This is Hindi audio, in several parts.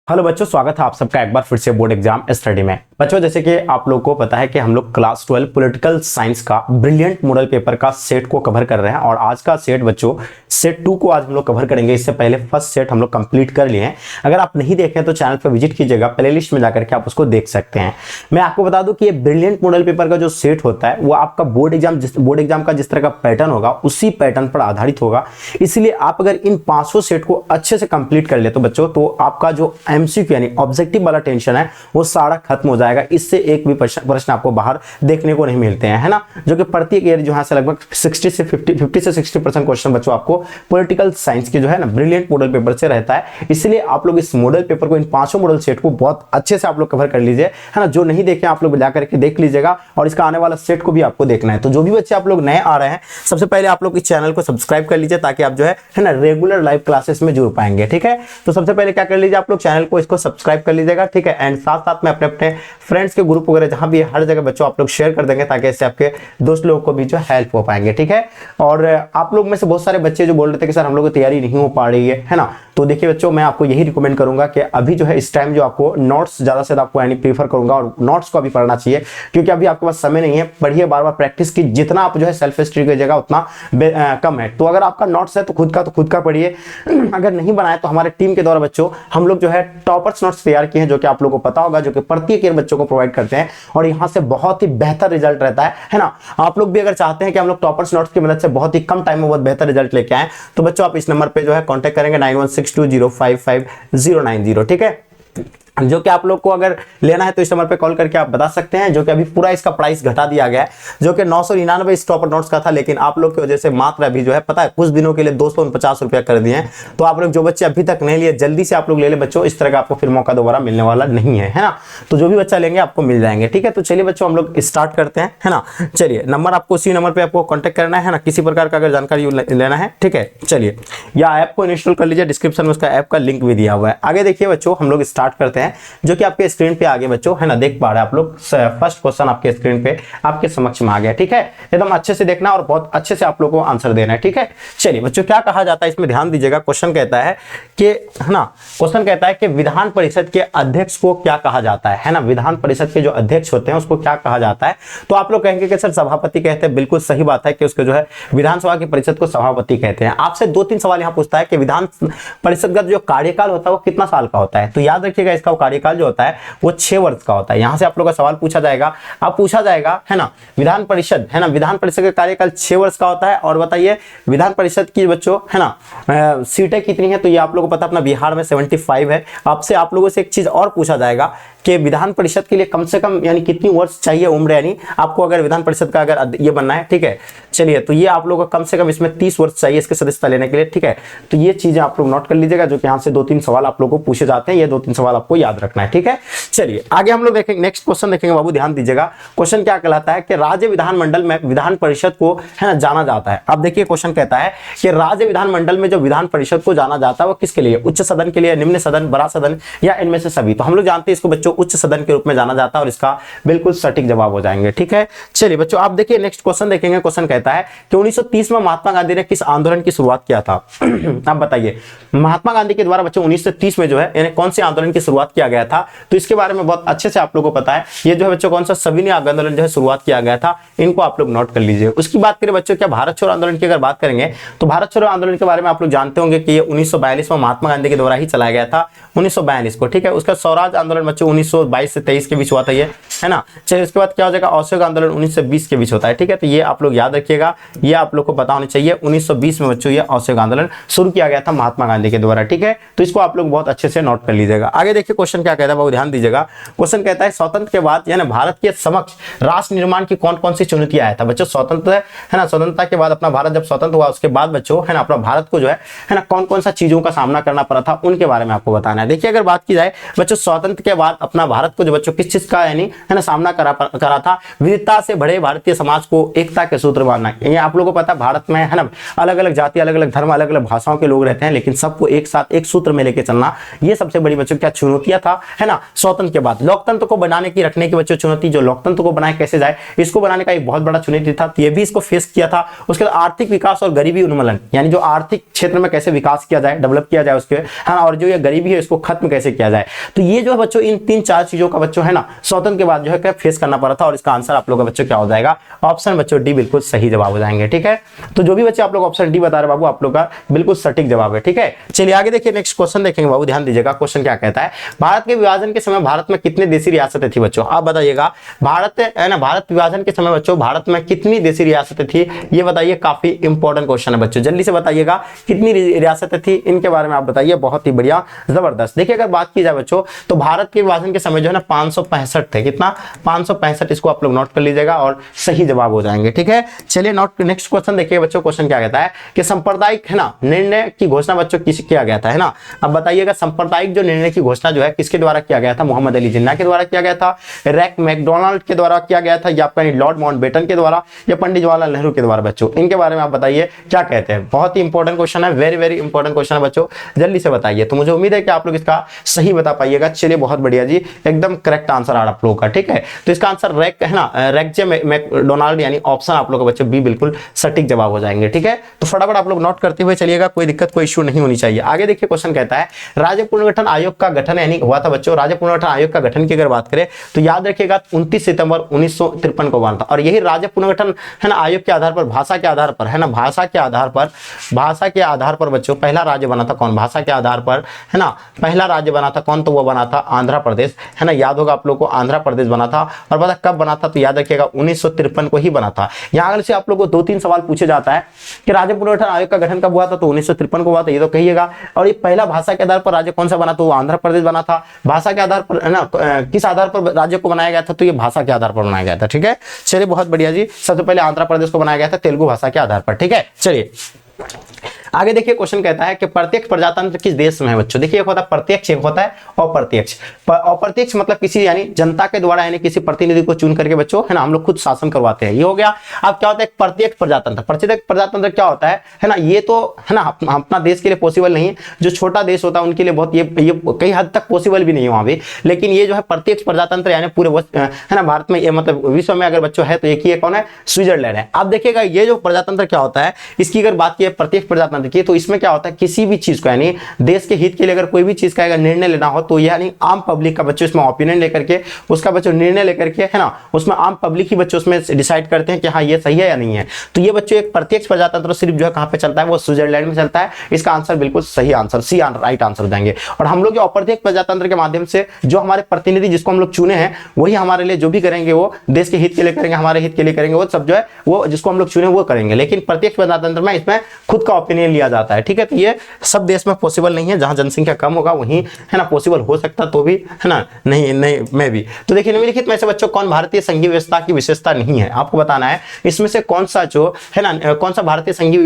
हेलो बच्चों, स्वागत है आप सबका एक बार फिर से बोर्ड एग्जाम स्टडी में। बच्चों, जैसे कि आप लोगों को पता है कि हम लोग क्लास 12 पॉलिटिकल साइंस का ब्रिलियंट मॉडल पेपर का सेट को कवर कर रहे हैं और आज का सेट बच्चों सेट 2 को आज हम लोग कवर करेंगे। इससे पहले फर्स्ट सेट हम लोग कंप्लीट कर लिए हैं। अगर आप नहीं देखें तो चैनल पर विजिट कीजिएगा, प्लेलिस्ट में जाकर के आप उसको देख सकते हैं। मैं आपको बता दूं कि ये ब्रिलियंट मॉडल पेपर का जो सेट होता है वो आपका बोर्ड एग्जाम का जिस तरह का पैटर्न होगा उसी पैटर्न पर आधारित होगा। इसलिए आप अगर इन 500 सेट को अच्छे से कंप्लीट कर ले तो बच्चों तो आपका जो एमसीक्यू यानी ऑब्जेक्टिव वाला टेंशन है वो सारा खत्म हो जाएगा। इससे एक भी प्रश्न आपको बाहर देखने को नहीं मिलते हैं, है ना। जो कि प्रत्येक ईयर जो है से लगभग 50 से 60% क्वेश्चन बच्चों आपको पॉलिटिकल साइंस के जो है ना ब्रिलियंट मॉडल पेपर से रहता है। इसलिए आप लोग इस मॉडल पेपर को, इन 500 मॉडल सेट को बहुत अच्छे से आप लोग कवर कर लीजिए, है ना। जो नहीं देखे आप लोग जाकर के देख लीजिएगा और इसका आने वाला सेट को भी आपको देखना है। तो जो भी बच्चे आप लोग नए आ रहे हैं, सबसे पहले आप लोग इस चैनल को सब्सक्राइब कर लीजिए ताकि आप जो है ना रेगुलर लाइव क्लासेस में जुड़ पाएंगे, ठीक है। तो सबसे पहले क्या कर लीजिए, आप लोग चैनल को इसको सब्सक्राइब कर लीजिएगा, ठीक है। एंड साथ साथ में अपने फ्रेंड्स के ग्रुप वगैरह जहां भी हर जगह बच्चों आप लोग शेयर कर देंगे ताकि इससे आपके दोस्त लोगों को भी जो हेल्प हो पाएंगे, ठीक है। और आप लोग में से बहुत सारे बच्चे जो बोल रहे थे कि सर हम लोग की तैयारी नहीं हो पा रही है ना। तो देखिए बच्चों, मैं आपको यही रिकमेंड करूंगा कि अभी जो है इस टाइम जो आपको नोट्स ज्यादा से ज्यादा आपको यानी प्रीफर करूंगा और नोट्स को अभी पढ़ना चाहिए क्योंकि अभी आपके पास समय नहीं है। पढ़िए, बार बार प्रैक्टिस की, जितना आप जो है सेल्फ स्टडी कीजिएगा उतना कम है। तो अगर आपका नोट्स है तो खुद का पढ़िए, अगर नहीं बनाए तो हमारे टीम के द्वारा बच्चों हम लोग जो है टॉपर्स नोट्स तैयार किए हैं जो कि आप लोगों को पता होगा, जो कि प्रत्येक ईयर बच्चों को प्रोवाइड करते हैं और यहां से बहुत ही बेहतर रिजल्ट रहता है ना। आप लोग भी अगर चाहते हैं कि हम लोग टॉपर्स नोट्स की मदद से बहुत ही कम टाइम में बहुत बेहतर रिजल्ट लेके आए तो बच्चों आप इस नंबर पे जो है कांटेक्ट करेंगे 9162055090, ठीक है। जो कि आप लोग को अगर लेना है तो इस नंबर पे कॉल करके आप बता सकते हैं। जो कि अभी पूरा इसका प्राइस घटा दिया गया है, जो कि 999 इस टॉपर नोट्स का था, लेकिन आप लोग की वजह से मात्र अभी जो है पता है कुछ दिनों के लिए 249 रुपया कर दिए हैं। तो आप लोग जो बच्चे अभी तक नहीं लिए जल्दी से आप लोग ले ले बच्चों, इस तरह का आपको फिर मौका दोबारा मिलने वाला नहीं है ना। तो जो भी बच्चा लेंगे आपको मिल जाएंगे, ठीक है। तो चलिए बच्चों हम लोग स्टार्ट करते हैं, है ना। चलिए, नंबर आपको उसी नंबर पर आपको कॉन्टेक्ट करना है ना, किसी प्रकार का अगर जानकारी लेना है, ठीक है। चलिए, या ऐप को इंस्टॉल कर लीजिए, डिस्क्रिप्शन में उसका ऐप का लिंक भी दिया हुआ है। आगे देखिए बच्चों, हम लोग स्टार्ट करते हैं। जो कि आपके स्क्रीन पे आगे बच्चों है ना, देख पा रहे हैं आप लोग। फर्स्ट क्वेश्चन आपके स्क्रीन पे आपके समक्ष में आ गया, ठीक है। एकदम अच्छे से देखना और बहुत अच्छे से आप लोगों को आंसर देना है, ठीक है। चलिए बच्चों, क्या कहा जाता है इसमें ध्यान दीजिएगा। क्वेश्चन कहता है कि, है ना, क्वेश्चन कहता है कि विधान परिषद के अध्यक्ष को क्या कहा जाता है ना। विधान परिषद के जो अध्यक्ष होते हैं उसको क्या कहा जाता है। तो आप लोग कहेंगे कि सर सभापति कहते हैं। बिल्कुल सही बात है कि उसके जो है विधानसभा की परिषद को सभापति कहते हैं। आपसे 2-3 सवाल यहां पूछता है कि विधान परिषद का जो कार्यकाल होता है वो कितना साल का होता है। तो याद रखिएगा, इसका कार्यकाल जो होता है वो 6 वर्ष का होता है। यहां से आप लोगों का सवाल पूछा जाएगा, अब पूछा जाएगा, है ना, विधान परिषद, है ना, विधान परिषद का कार्यकाल 6 वर्ष का होता है। और बताइए विधान परिषद की बच्चों, है ना, सीटें कितनी है। तो ये आप लोगों को पता, अपना बिहार में 75 है। आपसे आप लोगों से एक चीज और पूछा जाएगा कि विधान परिषद के लिए कम से कम यानी कितनी वर्ष चाहिए उम्र, यानी आपको अगर विधान परिषद का अगर ये बनना है, ठीक है। चलिए, तो ये आप लोगों को कम से कम इसमें 30 वर्ष चाहिए इसके सदस्यता लेने के लिए, ठीक है। तो ये चीजें आप लोग नोट कर लीजिएगा, जो कि यहाँ से 2-3 सवाल आप लोगों को पूछे जाते हैं। ये 2-3 सवाल आपको याद रखना है, ठीक है। चलिए आगे हम लोग देखेंगे, नेक्स्ट क्वेश्चन देखेंगे बाबू, ध्यान दीजिएगा। क्वेश्चन क्या कहलाता है कि राज्य विधानमंडल में विधान परिषद को, है ना, जाना जाता है। अब देखिए क्वेश्चन कहता है कि राज्य विधानमंडल में जो विधान परिषद को जाना जाता है वो किसके लिए, उच्च सदन के लिए, निम्न सदन, बड़ा सदन या इनमें से सभी। तो हम लोग जानते हैं इसको बच्चों उच्च सदन के रूप में जाना जाता है और इसका बिल्कुल सटीक जवाब हो जाएंगे, ठीक है। चलिए बच्चों, आप देखिए नेक्स्ट क्वेश्चन देखेंगे। क्वेश्चन कहता है कि 1930 में महात्मा गांधी ने किस आंदोलन की शुरुआत किया था। आप बताइए, महात्मा गांधी के द्वारा बच्चों 1930 में जो है यानी कौन से आंदोलन की शुरुआत किया गया था। तो इसके बारे में बहुत अच्छे से आप लोगों को पता है। ये जो है बच्चों कौन सा सविनय आंदोलन जो है शुरुआत किया गया था, इनको आप लोग नोट कर लीजिए। उसकी बात करें बच्चों, क्या भारत छोड़ो आंदोलन की अगर बात करेंगे तो भारत छोड़ो आंदोलन के बारे में आप लोग जानते होंगे कि ये 1942 में महात्मा गांधी के द्वारा ही चलाया गया था, 1942 को, ठीक है। उसका स्वराज आंदोलन बच्चों 1922 से 23 के बीच हुआ था, ये, है ना। चलिए उसके बाद क्या हो जाएगा, असहयोग आंदोलन 19 से 20 के बीच होता है, ठीक है। तो ये आप लोग याद रखिएगा, ये आप लोग को पता होना चाहिए। 1920 में बच्चों ये असहयोग आंदोलन शुरू किया गया था महात्मा गांधी के द्वारा, ठीक है। तो इसको आप लोग बहुत अच्छे से नोट कर लीजिएगा। आगे देखिए क्वेश्चन क्या कहता है, बहुत ध्यान दीजिएगा। क्वेश्चन कहता है स्वतंत्र के बाद यानी भारत के समक्ष राष्ट्र निर्माण की कौन कौन सी चुनौतियां आया था। बच्चों स्वतंत्र, है ना, स्वतंत्रता के बाद अपना भारत जब स्वतंत्र हुआ उसके बाद बच्चों, है ना, अपना भारत को जो है ना, कौन कौन सा चीजों का सामना करना पड़ा था उनके बारे में आपको बताना है। देखिए अगर बात की जाए बच्चों, स्वतंत्र के बाद अपना भारत को जो बच्चों किस चीज का यानी, है ना, सामना करा था, विविधता से बड़े भारतीय समाज को एकता के सूत्र बांधना। ये आप लोगों को पता है भारत में, है ना, अलग अलग जाति, अलग अलग धर्म, अलग अलग भाषाओं के लोग रहते हैं, लेकिन सबको एक साथ एक सूत्र में लेके चलना, ये सबसे बड़ी बच्चों क्या चुनौतियां किया था, है ना, स्वतंत्र के बाद। लोकतंत्र को बनाने की, रखने की बच्चों चुनौती, जो लोकतंत्र को बनाए कैसे जाए, इसको बनाने का एक बहुत बड़ा चुनौती था, तो ये भी इसको फेस किया था। उसके बाद आर्थिक विकास और गरीबी उन्मूलन, यानी जो आर्थिक क्षेत्र में कैसे विकास किया जाए, डेवलप किया जाए उसके, है ना, और जो ये गरीबी है इसको खत्म कैसे किया जाए। तो ये जो है बच्चों इन 3-4 चीजों का बच्चों, है ना, स्वतंत्र के बाद जो है क्या फेस करना पड़ा था, और इसका आंसर आप लोगों का बच्चों क्या हो जाएगा, ऑप्शन बच्चों डी बिल्कुल सही जवाब हो जाएंगे। ठीक है, तो जो भी बच्चे आप लोग ऑप्शन डी बता रहे बाबू, आप लोग का बिल्कुल सटीक जवाब है। ठीक है, चलिए आगे देखिए, नेक्स्ट क्वेश्चन देखेंगे बाबू, ध्यान दीजिएगा। क्वेश्चन क्या कहता है, भारत के विभाजन के समय भारत में कितनी देशी रियासतें थी बच्चों, आप बताइएगा। भारत, है ना, भारत विभाजन के समय बच्चों भारत में कितनी देशी रियासतें थी, ये बताइए। काफी इंपॉर्टेंट क्वेश्चन है बच्चों, जल्दी से बताइएगा कितनी रियासतें थी, इनके बारे में आप बताइए। बहुत ही बढ़िया, जबरदस्त। देखिए अगर बात की जाए बच्चों, तो भारत के विभाजन के समय जो है ना 565 थे, कितना, 565, इसको आप लोग नोट कर लीजिएगा और सही जवाब हो जाएंगे। ठीक है, चलिए नोट, नेक्स्ट क्वेश्चन देखिए बच्चों। क्वेश्चन क्या कहता है कि सांप्रदायिक, है ना, निर्णय की घोषणा बच्चों किस किया गया था, है ना। अब बताइएगा सांप्रदायिक जो निर्णय की घोषणा जो है किसके द्वारा किया गया था, मोहम्मद अली जिन्ना के द्वारा किया गया था, रैक मैकडोनाल्ड के द्वारा किया गया था, या आपका लॉर्ड माउंटबेटन के द्वारा, या पंडित जवाहरलाल नेहरू के द्वारा बच्चों। इनके बारे में आप बताइए क्या कहते हैं। बहुत ही इंपॉर्टेंट क्वेश्चन है, वेरी वेरी इंपॉर्टेंट क्वेश्चन है बच्चों, जल्दी से बताइए। तो मुझे उम्मीद है कि आप लोग इसका सही बता पाइएगा। चलिए बहुत बढ़िया जी, एकदम करेक्ट आंसर आ रहा आप लोगों का। ठीक है, तो इसका आंसर रैक, है ना, रैकजे मैकडोनाल्ड, यानी ऑप्शन आप लोगों के बच्चों बी बिल्कुल सटीक जवाब हो जाएंगे। ठीक है, तो फटाफट आप लोग नोट करते हुए चलिएगा, कोई दिक्कत कोई इश्यू नहीं होनी चाहिए। आगे देखिए क्वेश्चन कहता है, राज्य पुनर्गठन आयोग का गठन यानी हुआ था बच्चों। राज्य पुनर्गठन आयोग का गठन की अगर बात करें तो याद रखिएगा 29 सितंबर 1953 को बना था। और यही राज्य पुनर्गठन, है ना, आयोग के आधार पर, भाषा के आधार पर, है ना, भाषा के आधार पर बच्चों पहला राज्य बना था कौन, भाषा के आधार पर, है ना, पहला राज्य बना था कौन, तो वो बना था आंध्र प्रदेश, है ना। याद होगा आप लोग को, आंध्र प्रदेश बना था। और पता कब बना था, तो याद रखिएगा 1953 को ही बना था। यहां से आप लोग को 2-3 सवाल पूछे जाता है कि राज्य पुनर्गठन आयोग का गठन कब हुआ था, तो 1953 को हुआ था, ये तो कहिएगा। और ये पहला भाषा के आधार पर राज्य कौन सा बना, तो आंध्र प्रदेश बना था। भाषा के आधार पर, है ना, किस आधार पर राज्य को बनाया गया था, तो ये भाषा के आधार पर बनाया गया था। ठीक है, चलिए बहुत बढ़िया जी, सबसे पहले आंध्र प्रदेश को बनाया गया था तेलुगु भाषा के आधार पर। ठीक है, चलिए आगे देखिए क्वेश्चन कहता है कि प्रत्यक्ष प्रजातंत्र किस देश में है बच्चों। देखिए एक होता है प्रत्यक्ष, एक होता है अप्रत्यक्ष। अप्रत्यक्ष मतलब किसी, यानी जनता के द्वारा, यानी किसी प्रतिनिधि को चुन करके बच्चों, है ना, हम लोग खुद शासन करवाते हैं, ये हो गया। अब क्या होता है प्रत्यक्ष प्रजातंत्र। प्रत्यक्ष प्रजातंत्र क्या होता है ना, ये तो, है ना, अपना देश के लिए पॉसिबल नहीं है, जो छोटा देश होता है उनके लिए बहुत, ये कई हद तक पॉसिबल भी नहीं है वहां भी। लेकिन ये जो है प्रत्यक्ष प्रजातंत्र, यानी पूरे, है ना, भारत में, ये मतलब विश्व में अगर बच्चों है तो एक ही कौन है, स्विट्जरलैंड है। अब देखिएगा ये जो प्रजातंत्र क्या होता है, इसकी अगर बात की प्रत्यक्ष प्रजातंत्र की, तो इसमें क्या होता है, किसी भी चीज को, यानी देश के हित के लिए अगर कोई भी चीज का अगर निर्णय लेना हो, तो यानी आम पब्लिक का बच्चों इसमें ओपिनियन लेकर के, उसका बच्चों निर्णय लेकर के, है ना, उसमें आम पब्लिक ही बच्चों उसमें डिसाइड करते हैं कि हाँ ये सही है या नहीं है। तो ये बच्चों एक प्रत्यक्ष प्रजातंत्र सिर्फ जो है कहां पे चलता है, वो स्विट्जरलैंड में चलता है। इसका आंसर बिल्कुल सही आंसर, सी राइट आंसर देंगे। और हम लोग अप्रत्यक्ष प्रजातंत्र के माध्यम से जो हमारे प्रतिनिधि जिसको हम लोग चुने हैं, वही हमारे लिए जो भी करेंगे वो देश के हित के लिए करेंगे, हमारे हित के लिए करेंगे, वो सब जो है वो जिसको हम लोग चुने वो करेंगे। लेकिन प्रत्यक्ष प्रजातंत्र में इसमें खुद का ओपिनियन लिया जाता है। ठीक है, तो ये सब देश में पॉसिबल नहीं है, जहां जनसंख्या कम होगा वहीं, है ना, पॉसिबल हो सकता, तो भी, है ना, नहीं मैं भी। तो देखिए निम्नलिखित में से बच्चों कौन भारतीय संघीय व्यवस्था की विशेषता नहीं है, आपको बताना है इसमें से कौन सा जो है ना, कौन सा भारतीय संघीय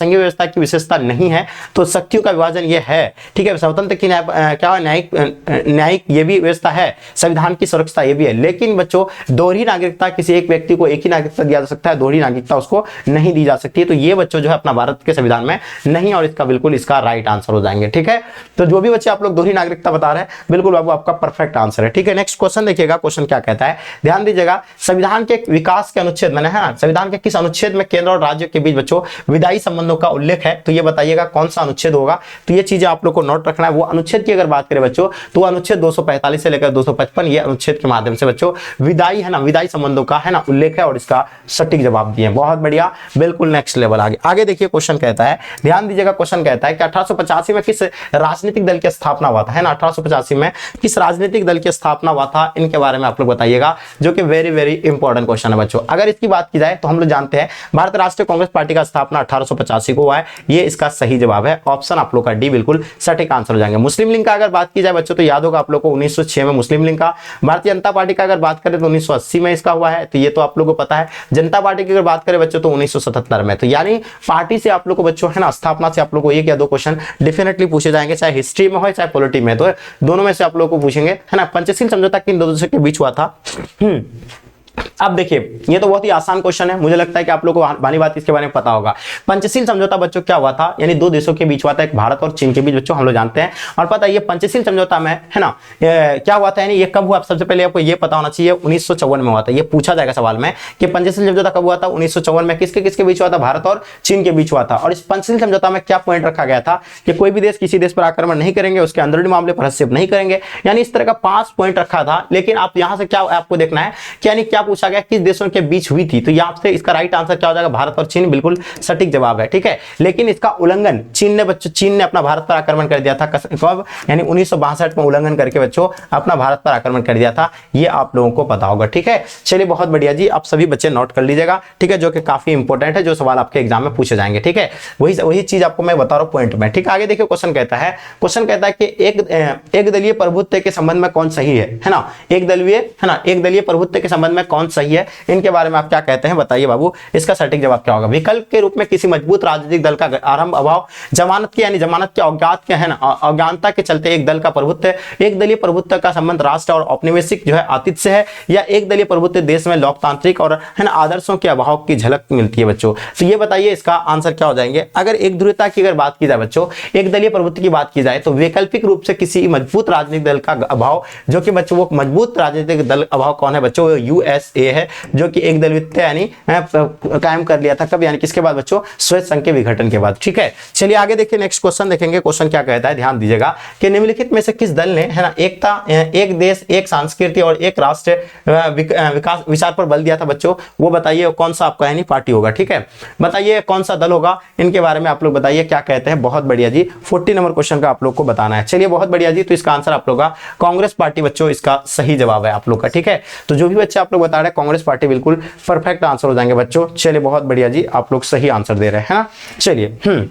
व्यवस्था की विशेषता नहीं है। तो शक्तियों का विभाजन ये है। ठीक है, स्वतंत्र की क्या न्यायिक ये भी व्यवस्था है, संविधान की सुरक्षा ये भी है। लेकिन बच्चों दोहरी नागरिकता, किसी एक व्यक्ति को एक ही नागरिकता दिया जा सकता है, दोहरी नागरिकता उसको नहीं दी जा सकती। तो ये बच्चों जो है अपना भारत के संविधान में नहीं, और इसका बिल्कुल इसका राइट आंसर हो जाएंगे। ठीक है, तो जो भी बच्चे आप लोग दोहरी नागरिकता बता रहे हैं, बिल्कुल बाबू आपका परफेक्ट आंसर है। ठीक है, नेक्स्ट क्वेश्चन देखिएगा, क्वेश्चन क्या कहता है, ध्यान दीजिएगा। संविधान के विकास के अनुच्छेद में, है ना, संविधान के किस अनुच्छेद में केंद्र और राज्य के बीच बच्चों विधायी संबंधों का उल्लेख है, तो ये बताइएगा कौन सा अनुच्छेद होगा। तो ये चीजें आप लोग को नोट रखना है। वो अनुच्छेद की अगर बात करें बच्चों, तो अनुच्छेद 245 से लेकर 255, ये अनुच्छेद के माध्यम से बच्चों विधायी, है ना, विधायी संबंधों का, है ना, उल्लेख है, और इसका सटीक जवाब दिए। बहुत बढ़िया, बिल्कुल नेक्स्ट लेवल। आगे देखिए क्वेश्चन कहता है, ध्यान दीजिएगा, क्वेश्चन कहता है कि 1885 में किस राजनीतिक दल की स्थापना हुआ था, है ना, 1885 में किस राजनीतिक दल की स्थापना हुआ था, इनके बारे में आप लोग बताइएगा, जो कि वेरी वेरी इंपॉर्टेंट क्वेश्चन है बच्चों। अगर इसकी बात की जाए तो हम लोग जानते हैं भारतीय राष्ट्रीय कांग्रेस पार्टी का स्थापना 1885 को हुआ है, ये इसका सही जवाब है। ऑप्शन आप लोग का डी बिल्कुल सटीक आंसर हो जाएंगे। मुस्लिम लीग का अगर बात की जाए बच्चों, तो याद होगा आप लोग को 1906 में मुस्लिम लीग का। भारतीय जनता पार्टी का अगर बात करें तो 1980 में इसका हुआ है, तो ये तो आप लोग को पता है। जनता पार्टी की अगर बात करें बच्चों तो 1977 में। तो यानी पार्टी से आप लोग को बच्चों, है ना, स्थापना से आप लोग को एक या दो क्वेश्चन डेफिनेटली पूछे जाएंगे, चाहे हिस्ट्री में हो चाहे पॉलिटी में, तो दोनों में से आप लोग को पूछेंगे, है ना। पंचशील समझौता किन दो देशों के बीच हुआ था, अब देखिए, ये तो बहुत ही आसान क्वेश्चन है, मुझे लगता है कि आप लोगों को भाली बात इसके बारे में पता होगा। पंचशील समझौता बच्चों क्या हुआ था, यानी दो देशों के बीच हुआ था, एक भारत और चीन के बीच बच्चों, हम लोग जानते हैं। और पता है ये पंचशील समझौता में, है ना, क्या हुआ था, यानी ये कब हुआ, सबसे पहले आपको ये पता होना चाहिए, 1954 में हुआ था। ये पूछा जाएगा सवाल में कि पंचशील समझौता कब हुआ था, 1954 में। किसके किसके बीच हुआ था, भारत और चीन के बीच हुआ था। और इस पंचशील समझौता में क्या पॉइंट रखा गया था कि कोई भी देश किसी देश पर आक्रमण नहीं करेंगे, उसके अंदरूनी मामले पर हस्तक्षेप नहीं करेंगे, यानी इस तरह का 5 पॉइंट रखा था। लेकिन आप यहां से क्या आपको देखना है कि यानी क्या पूछा गया, किस देशों के बीच हुई थी, तो यहां से इसका राइट आंसर क्या हो जाएगा, भारत और चीन, बिल्कुल सटीक जवाब है, ठीक है। लेकिन इसका उल्लंघन चीन ने बच्चों, चीन ने अपना भारत पर आक्रमण कर दिया था कब, यानी 1962 में उल्लंघन करके बच्चों अपना भारत पर आक्रमण कर दिया था, ये आप लोगों को पता होगा, ठीक है। चलिए बहुत बढ़िया जी, आप सभी बच्चे नोट कर लीजिएगा, ठीक है, जो कि काफी इंपॉर्टेंट है, जो सवाल आपके एग्जाम में पूछे जाएंगे, ठीक है। वही चीज आपको मैं बता रहा हूं पॉइंट में, ठीक है। आगे देखिए क्वेश्चन कहता है कि एक दलीय प्रभुत्व के संबंध में कौन सही है ना, एक दलीय प्रभुत्व के संबंध में कौन सही है, इनके बारे में आप क्या कहते हैं, बताइए बाबू, इसका सटीक जवाब क्या होगा। विकल्प के रूप में किसी मजबूत राजनीतिक दल का आरंभ अभाव, जमानत की यानी जमानत के अज्ञात के, है ना, अज्ञानता के चलते एक दल का प्रभुत्व, एक दलीय प्रभुत्व का संबंध राष्ट्र और औपनिवेशिक जो है आतिथ्य से है, या एक दलीय प्रभुत्व देश में लोकतांत्रिक और, है ना, आदर्शों के अभाव की झलक मिलती है बच्चों। तो ये बताइए इसका आंसर क्या हो जाएंगे। अगर एक ध्रुवता की अगर बात की जाए बच्चों, एक दलीय प्रभुत्व की बात की जाए, तो वैकल्पिक रूप से किसी मजबूत राजनीतिक दल का अभाव, जो कि बच्चों वो मजबूत राजनीतिक दल अभाव कौन है बच्चों, यूएसए है, जो कि एक दलवित्त यानी कायम कर लिया था कब, यानी किसके बाद बच्चों, श्वेत संघ के विघटन के बाद, ठीक है। चलिए आगे देखिए, नेक्स्ट क्वेश्चन देखेंगे। क्वेश्चन क्या कहता है, ध्यान दीजिएगा कि निम्नलिखित में से किस दल ने, है ना, एकता, एक देश, एक संस्कृति और एक राष्ट्र विकास विचार पर बल दिया था बच्चों, वो बताइए कौन सा आपका यानी पार्टी होगा, ठीक है। बताइए कौन सा दल होगा, इनके बारे में आप लोग बताइए क्या कहते हैं। बहुत बढ़िया जी, 40 नंबर क्वेश्चन का आप लोग को बताना है। चलिए बहुत बढ़िया जी, तो इसका आंसर आप लोग का कांग्रेस पार्टी बच्चों, इसका सही जवाब है आप लोग का, ठीक है। तो जो भी बच्चे आप लोग बता रहे हैं कांग्रेस पार्टी, बिल्कुल परफेक्ट आंसर हो जाएंगे बच्चों। चलिए बहुत बढ़िया जी, आप लोग सही आंसर दे रहे हैं ना। चलिए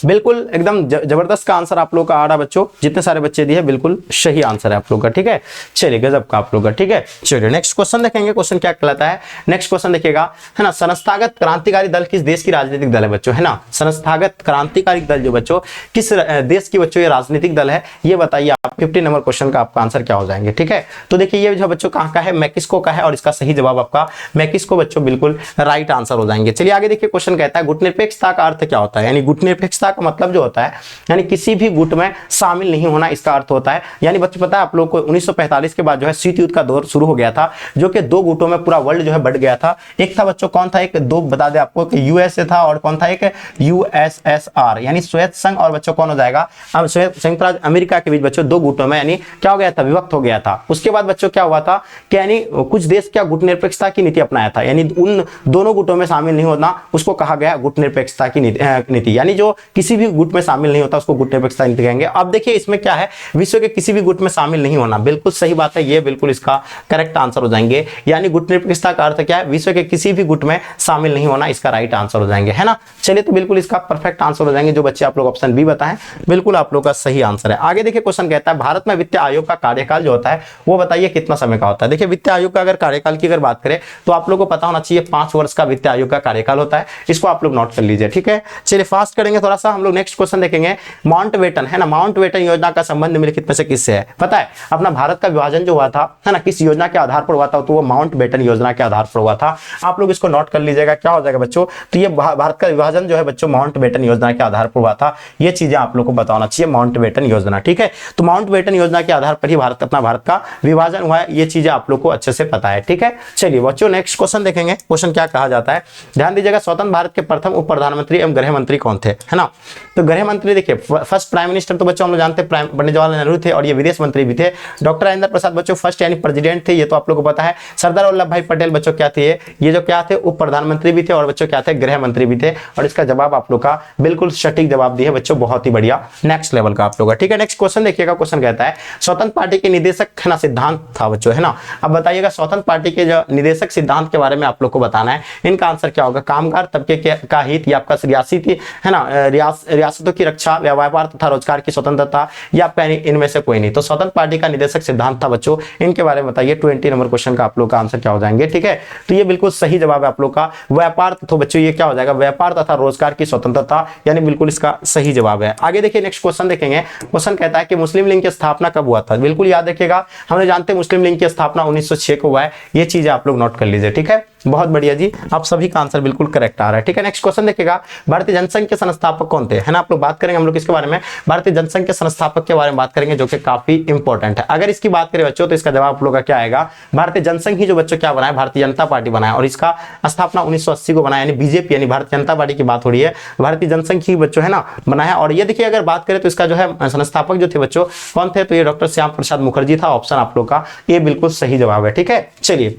बिल्कुल एकदम जबरदस्त का आंसर आप लोग का आ रहा बच्चों, जितने सारे बच्चे दिए बिल्कुल सही आंसर है आप लोग का, ठीक है। चलिए गजब का आप लोग का, ठीक है। चलिए नेक्स्ट क्वेश्चन देखेंगे, क्वेश्चन क्या कहलाता है। नेक्स्ट क्वेश्चन देखिएगा, है ना, संस्थागत क्रांतिकारी दल किस देश की राजनीतिक दल है बच्चों, है ना, संस्थागत क्रांतिकारी दल जो बच्चों किस देश की बच्चों ये राजनीतिक दल है, ये बताइए आप। 50 नंबर क्वेश्चन का आपका आंसर क्या हो जाएंगे, ठीक है। तो देखिए ये जो बच्चों कहाँ का है, मैक्सिको का है, और इसका सही जवाब आपका मैक्सिको बच्चों, बिल्कुल राइट आंसर हो जाएंगे। चलिए आगे देखिए, क्वेश्चन कहता है गुटनिरपेक्षता का अर्थ क्या होता है, यानी गुटनिरपेक्षता का मतलब जो होता है, यानी किसी भी गुट में शामिल नहीं होना, इसका अर्थ होता है। यानी बच्चों पता है आप लोग को 1945 के बाद जो है शीत युद्ध का दौर शुरू हो गया था, जो कि दो गुटों में पूरा वर्ल्ड जो है बढ़ गया था। एक था बच्चों कौन था, एक दो बता दे आपको कि यूएसए था, और कौन था एक यूएसएसआर, यानी श्वेत संघ, और बच्चों कौन हो जाएगा अब संयुक्त राज्य अमेरिका के बीच बच्चों दो गुटों में यानी क्या हो गया था, विभक्त हो गया था। उसके बाद बच्चों क्या हुआ था कि यानी कुछ देश क्या गुट निरपेक्षता की नीति अपनाया था, यानी उन दोनों गुटों में शामिल नहीं होना, उसको कहा गया गुट निरपेक्षता की नीति, यानी जो किसी भी गुट में शामिल नहीं होता उसको गुट निरपेक्षता नीति कहेंगे। अब देखिए इसमें क्या है, विश्व के किसी भी गुट में शामिल नहीं होना, बिल्कुल सही बात है, ये बिल्कुल इसका करेक्ट आंसर हो जाएंगे। यानी गुट निरपेक्षता का अर्थ क्या है, विश्व के किसी भी गुट में शामिल नहीं होना, इसका राइट आंसर हो जाएंगे, है ना। चलिए तो बिल्कुल इसका परफेक्ट आंसर हो जाएंगे, जो बच्चे आप लोग ऑप्शन बी बताएं, बिल्कुल आप लोग का सही आंसर है। आगे देखिए क्वेश्चन कहता है भारत में वित्त आयोग का कार्यकाल जो होता है वो बताइए कितना समय का होता है। देखिए वित्त आयोग का अगर कार्यकाल की अगर बात करें तो आप लोग को पता होना चाहिए 5 वर्ष का वित्त आयोग का कार्यकाल होता है, इसको आप लोग नोट कर लीजिए, ठीक है। चलिए फास्ट करेंगे थोड़ा सा, हम लोग नेक्स्ट क्वेश्चन देखेंगे। माउंटबेटन, है ना, माउंटबेटन योजना का संबंध निम्नलिखित में से किससे है। पता है अपना भारत का विभाजन जो हुआ था, है ना, किस योजना के आधार पर हुआ था, तो वो माउंटबेटन योजना के आधार पर हुआ था। आप लोग इसको नोट कर लीजिएगा, क्या हो जाएगा बच्चों, तो ये भारत का विभाजन जो है बच्चों माउंटबेटन योजना के आधार पर हुआ था। ये चीजें आप लोग को बताना चाहिए, माउंटबेटन योजना, ठीक है। तो माउंटबेटन योजना के आधार पर ही अपना भारत का विभाजन हुआ है, ये चीजें आप लोग को अच्छे से पता है, ठीक है। चलिए बच्चों नेक्स्ट क्वेश्चन देखेंगे, क्वेश्चन क्या कहा जाता है, ध्यान दीजिएगा। स्वतंत्र भारत के प्रथम उप प्रधानमंत्री एवं गृह मंत्री कौन थे, है ना। तो गृह मंत्री देखिए फर्स्ट प्राइम मिनिस्टर तो बच्चों हम लोग जानते हैं पंडित जवाहरलाल नेहरू थे, और ये विदेश मंत्री भी थे। डॉक्टर राजेंद्र प्रसाद बच्चों फर्स्ट यानी प्रेसिडेंट थे, ये तो आप लोग को पता है। सरदार वल्लभ भाई पटेल बच्चों क्या थे, ये जो क्या थे उप प्रधानमंत्री भी थे, और बच्चों क्या थे गृह मंत्री भी थे। और इसका जवाब आप लोग का बिल्कुल सटीक जवाब दिए बच्चों, बहुत ही बढ़िया, नेक्स्ट लेवल का आप लोग का, ठीक है। नेक्स्ट क्वेश्चन देखिएगा, क्वेश्चन कहता है स्वतंत्र पार्टी के निदेशक, है ना, सिद्धांत था बच्चों, है ना। अब बताइएगा स्वतंत्र पार्टी के जो निदेशक सिद्धांत के बारे में आप लोग को बताना है, इनका आंसर क्या होगा। कामगार तबके का हित, या आपका सियासी थी, है ना, रियासतों की रक्षा, व्यापार तथा रोजगार की स्वतंत्रता, या आपका इनमें से कोई नहीं। तो स्वतंत्र पार्टी का निदेशक सिद्धांत था बच्चों, इनके बारे में बताइए। 20 नंबर क्वेश्चन का आप लोग का आंसर क्या हो जाएंगे, ठीक है। तो ये बिल्कुल सही जवाब है आप लोग का व्यापार। तो बच्चों ये क्या हो जाएगा, व्यापार तथा रोजगार की स्वतंत्रता, यानी बिल्कुल इसका सही जवाब है। आगे देखिए नेक्स्ट क्वेश्चन देखेंगे। क्वेश्चन कहता है कि मुस्लिम लीग की स्थापना कब हुआ था। बिल्कुल याद रखिएगा, हमने जानते हैं मुस्लिम लीग की स्थापना 1906 को हुआ है। ये चीजें आप लोग नोट कर लीजिए, ठीक है। बहुत बढ़िया जी, आप सभी का आंसर बिल्कुल करेक्ट आ रहा है, ठीक है। नेक्स्ट क्वेश्चन देखिएगा, भारतीय जनसंघ के संस्थापक कौन थे, है ना। आप लोग बात करेंगे हम लोग किसके बारे में, भारतीय जनसंघ के संस्थापक के बारे में बात करेंगे, जो कि काफी इंपॉर्टेंट है। अगर इसकी बात करें बच्चों तो इसका जवाब आप लोग का क्या आएगा, भारतीय जनसंघ ही जो बच्चों क्या बनाया, भारतीय जनता पार्टी बनाया, और इसका स्थापना 1980 को बनाया, यानी बीजेपी यानी भारतीय जनता पार्टी की बात हो रही है, भारतीय जनसंघ ही बच्चों है ना बनाया। और ये देखिए अगर बात करें तो इसका जो है संस्थापक जो थे बच्चों कौन थे, तो ये डॉक्टर श्याम प्रसाद मुखर्जी था। ऑप्शन आप लोग का ये बिल्कुल सही जवाब है, ठीक है। चलिए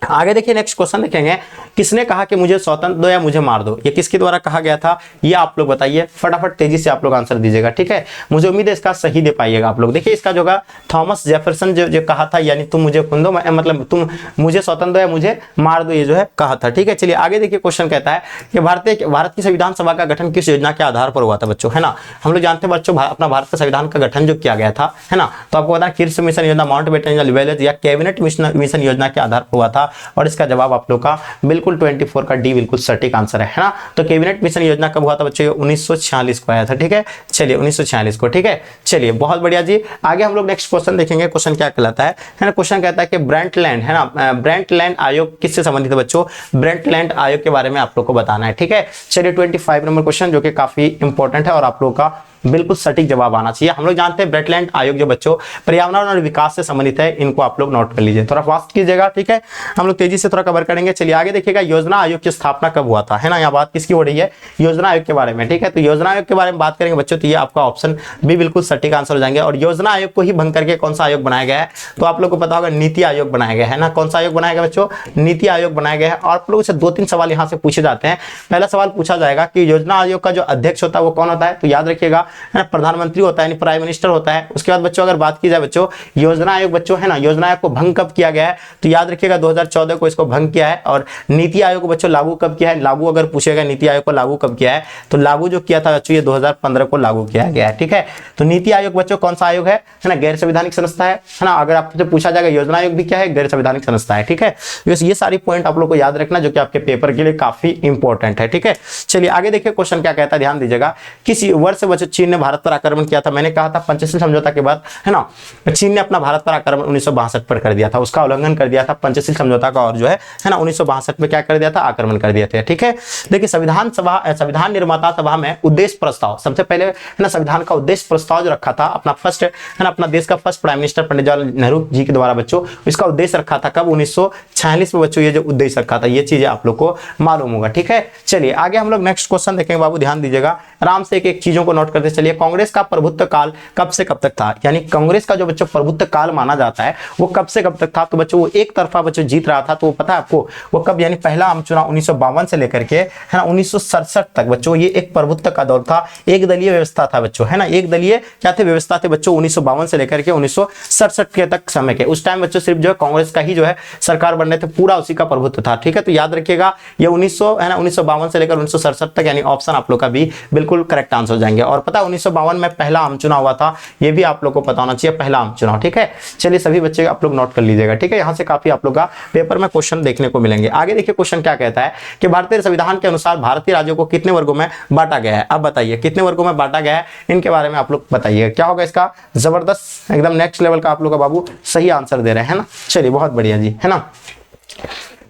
आगे देखिए नेक्स्ट क्वेश्चन देखेंगे, किसने कहा कि मुझे स्वतंत्र दो या मुझे मार दो। ये किसके द्वारा कहा गया था, ये आप लोग बताइए, फटाफट तेजी से आप लोग आंसर दीजिएगा, ठीक है। मुझे उम्मीद है इसका सही दे पाइएगा आप लोग। देखिए इसका जो है थॉमस जेफरसन जो कहा था, यानी तुम मुझे खून दो, मतलब तुम मुझे स्वतंत्र दो या मुझे मार दो, ये जो है कहा था, ठीक है। चलिए आगे देखिए क्वेश्चन कहता है कि भारत की संविधान सभा का गठन किस योजना के आधार पर हुआ था बच्चों, है ना। हम लोग जानते हैं बच्चों अपना भारत का संविधान का गठन जो किया गया था, है ना। तो आपको पता है कृषि मिशन योजना, माउंटबेटन योजना, विलेज या कैबिनेट मिशन योजना के आधार पर हुआ था, और इसका जवाब आप लोग का बिल्कुल 24 का डी बिल्कुल सटीक आंसर है ना। तो कैबिनेट मिशन योजना कब हुआ था बच्चों, 1946 को आया था, ठीक है। चलिए 1946 को, ठीक है। चलिए बहुत बढ़िया जी, आगे हम लोग नेक्स्ट क्वेश्चन देखेंगे। क्वेश्चन क्या कहलाता है ना, क्वेश्चन कहता है कि ब्रेंटलैंड है ना, ब्रेंटलैंड आयोग किससे संबंधित है बच्चों, ब्रेंटलैंड आयोग के बारे में आप लोग को बताना है, ठीक है। चलिए 25 नंबर क्वेश्चन जो कि काफी इंपॉर्टेंट है और आप लोग का बिल्कुल सटीक जवाब आना चाहिए। हम लोग जानते हैं ब्रेंटलैंड आयोग जो बच्चों पर्यावरण और विकास से संबंधित है, इनको आप लोग नोट कर लीजिए, थोड़ा फास्ट कीजिएगा, ठीक है। हम लोग तेजी से थोड़ा कवर करेंगे। चलिए आगे देखिएगा, योजना आयोग की स्थापना कब हुआ था, है ना। यहाँ बात किसकी हो रही है, योजना आयोग के बारे में, ठीक है। तो योजना आयोग के बारे में बात करेंगे बच्चों, तो ये आपका ऑप्शन भी बिल्कुल सटीक आंसर हो जाएंगे। और योजना आयोग को ही भंग करके कौन सा आयोग बनाया गया है, तो आप लोग को पता होगा नीति आयोग बनाया गया है ना। कौन सा आयोग बनाया गया बच्चों, नीति आयोग बनाया गया है। और आप लोगों से 2-3 सवाल यहाँ से पूछे जाते हैं। पहला सवाल पूछा जाएगा कि योजना आयोग का जो अध्यक्ष होता है वो कौन होता है, तो याद रखिएगा है ना, प्रधानमंत्री होता है, यानी प्राइम मिनिस्टर होता है। उसके बाद बच्चों अगर बात की जाए बच्चों योजना आयोग बच्चों है ना, योजना आयोग को भंग कब किया गया है, तो याद रखिएगा 2014 को इसको भंग किया है। और नीति आयोग को बच्चों लागू कब किया है, लागू अगर पूछेगा नीति आयोग को लागू कब किया है, तो लागू जो किया था बच्चों ये 2015 को लागू किया गया है, ठीक है। तो नीति आयोग बच्चों कौन सा आयोग है ना, गैर संवैधानिक संस्था है ना। अगर आपसे पूछा जाएगा योजना आयोग भी क्या है, गैर संवैधानिक संस्था है, ठीक है। ये सारी पॉइंट आप लोग को याद रखना जो कि आपके पेपर के लिए काफी इंपॉर्टेंट है, ठीक है। चलिए आगे देखिए क्वेश्चन क्या कहता है, ध्यान दीजिएगा। किस वर्ष बच्चों चीन ने भारत पर आक्रमण किया था, मैंने कहा था पंचशील समझौता के बाद है ना, चीन ने अपना भारत पर आक्रमण 1962 पर कर दिया था, उसका उल्लंघन कर दिया था पंचशील समझौता का, और जो है ना 1962 में क्या कर दिया था, आक्रमण कर दिया था, ठीक है। देखिए संविधान निर्माता सभा में उद्देश्य प्रस्ताव, सबसे पहले है ना संविधान का उद्देश्य प्रस्ताव जो रखा था अपना फर्स्ट है ना, अपना देश का first prime minister Pandit Jawaharlal Nehru ji के द्वारा बच्चों, इसका उद्देश्य रखा था कब, 1946 में बच्चों। ये जो उद्देश्य रखा था ये चीजें आप लोग को मालूम होगा, ठीक है। चलिए आगे हम लोग नेक्स्ट क्वेश्चन देखेंगे बाबू, ध्यान दीजिएगा आराम से, एक एक चीजों को नोट करते चलिए। कांग्रेस का प्रभुत्व काल कब से कब तक था, यानी कांग्रेस का जो बच्चों प्रभुत्व काल माना जाता है वो कब से कब तक था, तो बच्चों वो एक तरफा बच्चों जीत रहा था, तो वो पता है आपको वो कब, यानी पहला आम चुनाव 1952 से लेकर के है ना 1967 तक बच्चों, ये एक प्रभुत्व का दौर था, एक दलीय व्यवस्था था बच्चों, है ना। एक दलीय क्या थे, व्यवस्था थे बच्चों 1952 से लेकर के 1967 के तक समय के। उस टाइम बच्चों सिर्फ जो है कांग्रेस का ही जो है सरकार बन रहे थे, पूरा उसी का प्रभुत्व था, ठीक है। तो याद रखिएगा ये 1952 से लेकर 1967 तक, यानी ऑप्शन आप लोग का भी बिल्कुल करेक्ट आंसर हो जाएंगे। और पता 1952 में पहला आम चुनाव हुआ था, ये भी आप लोग को पता होना चाहिए, पहला आम चुनाव, ठीक है। चलिए सभी बच्चे आप लोग नोट कर लीजिएगा, ठीक है। यहाँ से काफी आप लोग का पेपर में क्वेश्चन देखने को मिलेंगे। आगे देखिए क्वेश्चन क्या कहता है कि भारतीय संविधान के अनुसार भारतीय राज्यों को कितने वर्गों में बांटा गया है। अब बताइए कितने वर्गों में बांटा गया है, इनके बारे में आप लोग बताइए क्या होगा इसका। जबरदस्त एकदम नेक्स्ट लेवल का आप लोग का बाबू सही आंसर दे रहे हैं ना। चलिए बहुत बढ़िया जी, है ना।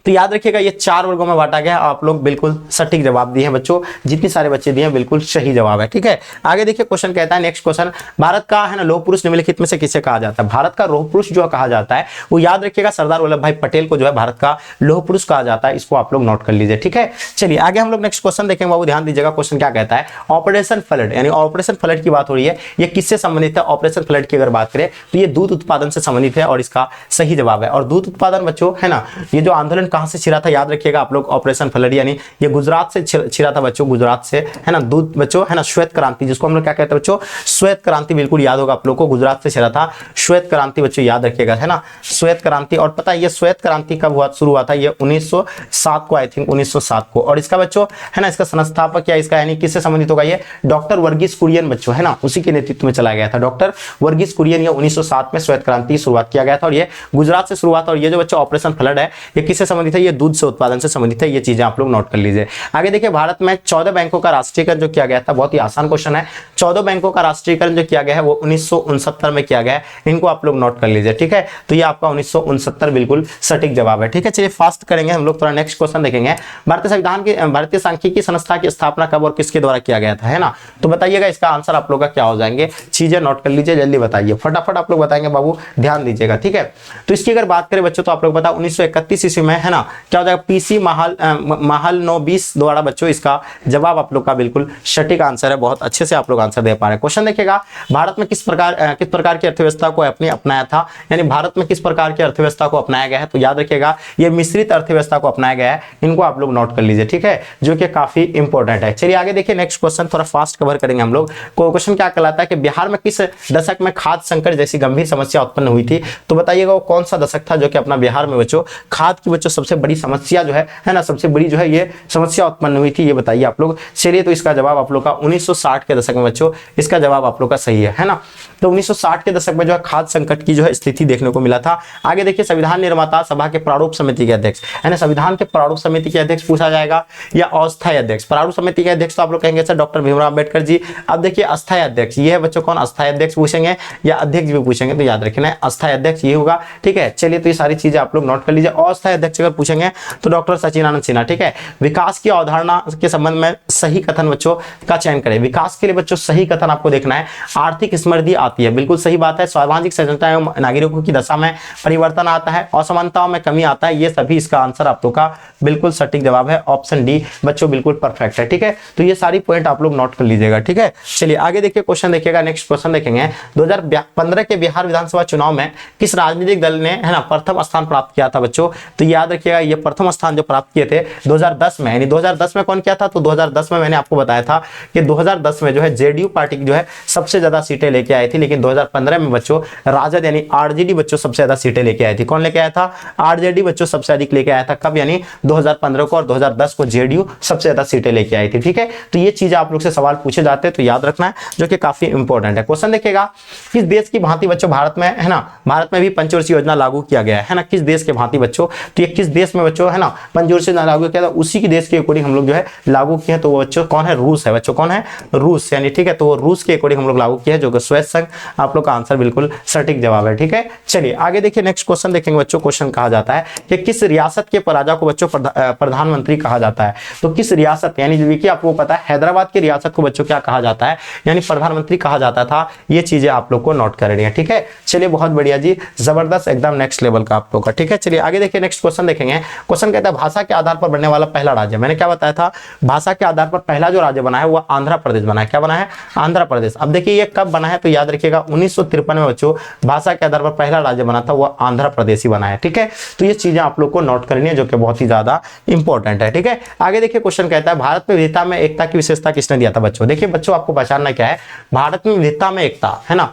तो याद रखिएगा ये 4 वर्गों में बांटा गया। आप लोग बिल्कुल सटीक जवाब दिए हैं बच्चों, जितने सारे बच्चे दिए हैं बिल्कुल सही जवाब है, ठीक है। आगे देखिए क्वेश्चन कहता है नेक्स्ट क्वेश्चन, भारत का है ना लौह पुरुष निम्नलिखित में से किसे कहा जाता है। भारत का लौह पुरुष जो कहा जाता है वो याद रखिएगा सरदार वल्लभ भाई पटेल को जो है भारत का लौह पुरुष कहा जाता है, इसको आप लोग नोट कर लीजिए, ठीक है। चलिए आगे हम लोग नेक्स्ट क्वेश्चन देखेंगे बाबू, ध्यान दीजिएगा। क्वेश्चन क्या कहता है, ऑपरेशन फ्लड, यानी ऑपरेशन फ्लड की बात हो रही है, ये किससे संबंधित है। ऑपरेशन फ्लड की अगर बात करें तो ये दूध उत्पादन से संबंधित है और इसका सही जवाब है। और दूध उत्पादन बच्चों है ना, ये जो आंदोलन कहां से छिड़ा था, याद रखिएगा आप लोग, ऑपरेशन फ्लड, यानी ये गुजरात से छिड़ा था बच्चों, गुजरात से, है ना, दूध बच्चों, है ना, श्वेत क्रांति, जिसको हम लोग क्या कहते हैं बच्चों, श्वेत क्रांति, बिल्कुल याद होगा आप लोग को, गुजरात से छिड़ा था, श्वेत क्रांति बच्चों, याद रखिएगा, है ना, श्वेत क्रांति। और पता है ये श्वेत क्रांति कब हुआ, शुरू हुआ था, ये 1907 को, आई थिंक 1907 को। और इसका बच्चों, है ना, इसका संस्थापक या इसका यानी किससे संबंधित होगा, ये डॉक्टर वर्गीस कुरियन बच्चों, है ना, उसी के नेतृत्व में चलाया गया था, डॉक्टर वर्गीस कुरियन। ये 1907 में श्वेत क्रांति की शुरुआत किया गया था और ये गुजरात से शुरुआत। और ये जो बच्चों ऑपरेशन फ्लड है, ये किससे संबंधित है, ये दूध से उत्पादन से संबंधित है। ये चीजें आप लोग नोट कर लीजिए। आगे देखिए, भारत में 14 बैंकों का राष्ट्रीयकरण जो किया गया था, बहुत ही आसान क्वेश्चन है। 14 बैंकों का राष्ट्रीयकरण जो किया गया है वो 1969 में किया गया है। इनको आप लोग नोट कर लीजिए, ठीक है। तो ये आपका 1969 बिल्कुल सटीक जवाब है, ठीक है। चलिए फास्ट करेंगे हम लोग, थोड़ा नेक्स्ट क्वेश्चन देखेंगे। भारतीय संविधान की, भारतीय सांख्यिकी संस्था की स्थापना कब और किसके द्वारा किया गया था, है ना। तो बताइएगा इसका आंसर आप लोग का क्या हो जाएंगे, चीजें नोट कर लीजिए, जल्दी बताइए, फटाफट आप लोग बताएंगे बाबू, ध्यान दीजिएगा, ठीक है। तो इसकी अगर बात करें बच्चों, तो आप लोग बता 1931 ईस्वी में, है ना, क्या हो जाएगा, पीसी महालनोबिस द्वारा बच्चों इसका जवाब आप लोग का बिल्कुल सटीक आंसर है। बहुत अच्छे से आप लोग आंसर दे पा रहे हैं। क्वेश्चन देखिएगा, भारत में किस प्रकार की अर्थव्यवस्था को अपने अपनाया था, यानी भारत में किस प्रकार की अर्थव्यवस्था को अपनाया गया है। तो याद रखिएगा ये मिश्रित अर्थव्यवस्था को अपनाया गया है। इनको आप लोग नोट कर लीजिए, ठीक है, जो कि काफी इंपॉर्टेंट है। चलिए आगे देखिए, नेक्स्ट क्वेश्चन थोड़ा फास्ट कवर करेंगे हम लोग। क्वेश्चन क्या कहलाता है कि बिहार में किस दशक में खाद्य संकट जैसी गंभीर समस्या उत्पन्न हुई थी। तो बताइएगा वो कौन सा दशक था जो कि अपना बिहार में बच्चों खाद्य की बच्चों सबसे बड़ी समस्या जो है ना, सबसे बड़ी जो है ये समस्या उत्पन्न हुई थी, ये बताइए आप लोग। चलिए तो इसका जवाब आप लोग का 1960 के दशक में बच्चों, इसका जवाब आप लोग का सही है ना। तो 1960 के दशक में जो है खाद्य संकट की जो है स्थिति देखने को मिला था। आगे देखिए, संविधान निर्माता सभा के प्रारूप समिति के अध्यक्ष, यानी संविधान के प्रारूप समिति के अध्यक्ष पूछा जाएगा या अस्थायी अध्यक्ष। प्रारूप समिति के अध्यक्ष तो आप लोग कहेंगे सर डॉक्टर भीमराव अम्बेडकर जी। अब देखिए अस्थायी अध्यक्ष, ये है बच्चों कौन, अस्थायी अध्यक्ष पूछेंगे या अध्यक्ष भी पूछेंगे, तो याद रखना है अस्थायी अध्यक्ष ये होगा, ठीक है। चलिए तो ये सारी चीजें आप लोग नोट कर लीजिए। अस्थायी अध्यक्ष अगर पूछेंगे तो डॉक्टर सचिदानंद सिन्हा, ठीक है। विकास की अवधारणा के संबंध में सही कथन बच्चों का चयन करें। विकास के लिए बच्चों सही कथन आपको देखना है, आर्थिक समृद्धि आती है, बिल्कुल सही बात है। सामाजिक सचेतनता एवं नागरिकों की दशा में परिवर्तन आता है, असमानताओं में कमी आता है, ये सभी इसका आंसर आप लोग का बिल्कुल सटीक जवाब है, ऑप्शन डी बच्चों बिल्कुल परफेक्ट है, ठीक है। तो ये सारी पॉइंट आप लोग नोट कर लीजिएगा, ठीक है। चलिए आगे देखिए, क्वेश्चन देखिएगा, नेक्स्ट क्वेश्चन देखेंगे। 2015 के बिहार विधानसभा चुनाव में किस राजनीतिक दल ने, है ना, प्रथम स्थान प्राप्त किया था बच्चों। तो याद रखिएगा ये प्रथम स्थान जो प्राप्त किए थे 2010 में, यानी 2010 में कौन किया था, तो 2010 में मैंने आपको बताया था कि 2010 में जो है जेडीयू पार्टी जो है सबसे ज्यादा सीटें लेके आई थी, लेकिन 2015 में बच्चों राजद यानी आरजेडी बच्चों सबसे ज्यादा सीटें लेके आई थी। कौन लेके आया था, आरजेडी बच्चों सबसे अधिक लेके आया था, कब, यानी 2015 को, और 2010 को जेडीयू सबसे ज्यादा सीटें लेके आई थी, ठीक है। तो ये चीज आप लोग से सवाल पूछे जाते हैं तो याद रखना है, जो कि काफी इंपॉर्टेंट है। क्वेश्चन देखिएगा, किस देश की भांति बच्चों भारत में, है ना, भारत में भी पंचवर्षीय योजना लागू किया गया है ना, किस देश के भांति बच्चों, तो ये किस देश में बच्चों, है ना, पंचवर्षीय योजना लागू किया था, उसी के देश के अकॉर्डिंग हम लोग जो है लागू किए। तो वो बच्चों कौन है, रूस है बच्चों, कौन है, रूस, यानी ठीक है। तो रूस के अकॉर्डिंग हम लोग लागू किया है, जो कि स्वेत संघ, आप लोग का आंसर बिल्कुल सटीक जवाब है, ठीक है। चलिए आगे देखिए, नेक्स्ट क्वेश्चन देखेंगे बच्चों। क्वेश्चन कहा जाता है कि किस रियासत के राजा को बच्चों प्रधानमंत्री कहा जाता है। तो किस रियासत, यानी देखिए आपको पता है हैदराबाद की रियासत को बच्चों क्या कहा जाता है, यानी प्रधानमंत्री कहा जाता था। ये चीजें आप लोग को नोट करनी है, ठीक है। चलिए बहुत बढ़िया जी, जबरदस्त, एकदम नेक्स्ट लेवल का आप लोग का, ठीक है। चलिए आगे देखिए, नेक्स्ट क्वेश्चन देखेंगे। क्वेश्चन कहता है भाषा के आधार पर बनने वाला पहला राज्य, मैंने क्या बताया था, भाषा के आधार पर पहला जो राज्य बना है वो आंध्र प्रदेश बना है। क्या बना है, आंध्र प्रदेश। अब देखिए ये कब बना है, तो याद रखिएगा 1953 में बच्चों भाषा के आधार पर पहला राज्य बना था, वो आंध्र प्रदेश ही बना है, ठीक है। तो ये चीजें आप लोग को नोट करनी है, जो कि बहुत ही ज्यादा इंपॉर्टेंट है, ठीक है। आगे देखिए, क्वेश्चन कहता है भारत में विविधता में एकता की विशेषता किसने दिया था बच्चों। देखिए बच्चों आपको पहचानना क्या है, भारत में विविधता में एकता, है ना,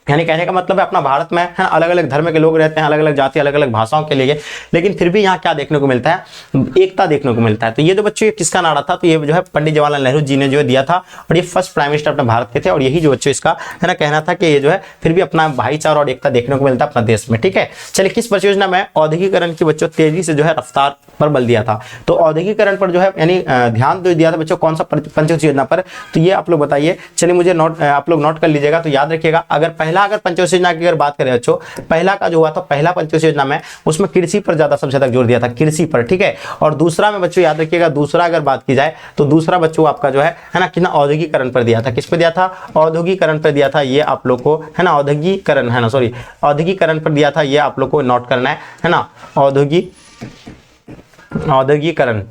यानी कहने का मतलब है अपना भारत में, है ना, अलग अलग धर्म के लोग रहते हैं, अलग अलग जाति, अलग अलग भाषाओं के लिए, लेकिन फिर भी यहाँ क्या देखने को मिलता है, एकता देखने को मिलता है। तो ये जो बच्चों ये किसका नारा था, तो ये जो है पंडित जवाहरलाल नेहरू जी ने जो दिया था, और ये फर्स्ट प्राइम मिनिस्टर अपने भारत के थे। और यही जो बच्चों इसका, है ना, कहना था कि ये जो है फिर भी अपना भाईचारा और एकता देखने को मिलता है अपना देश में, ठीक है। चलिए किस परियोजना में औद्योगिकरण की बच्चों तेजी से जो है रफ्तार पर बल दिया था। तो औद्योगिकरण पर जो है यानी ध्यान दिया था बच्चों, कौन सा पंचवर्षीय योजना पर, तो ये आप लोग बताइए। चलिए मुझे आप लोग नोट कर लीजिएगा। तो याद रखिएगा, अगर पंचवर्षीय योजना की अगर बात करें बच्चों, पहला का जो हुआ था, पहला पंचवर्षीय योजना में उसमें कृषि पर ज्यादा सबसे ज्यादा जोर दिया था, कृषि पर, ठीक है। और दूसरा में बच्चों याद रखिएगा, दूसरा अगर बात की जाए तो दूसरा बच्चों आपका जो है ना, कितना औद्योगिकरण पर दिया था, किस पर दिया था, औद्योगिकरण पर दिया था। ये आप लोग को, है ना, औद्योगिकरण, है ना, सॉरी, औद्योगिकरण पर दिया था, ये आप लोग को नोट करना है ना, औद्योगिकरण।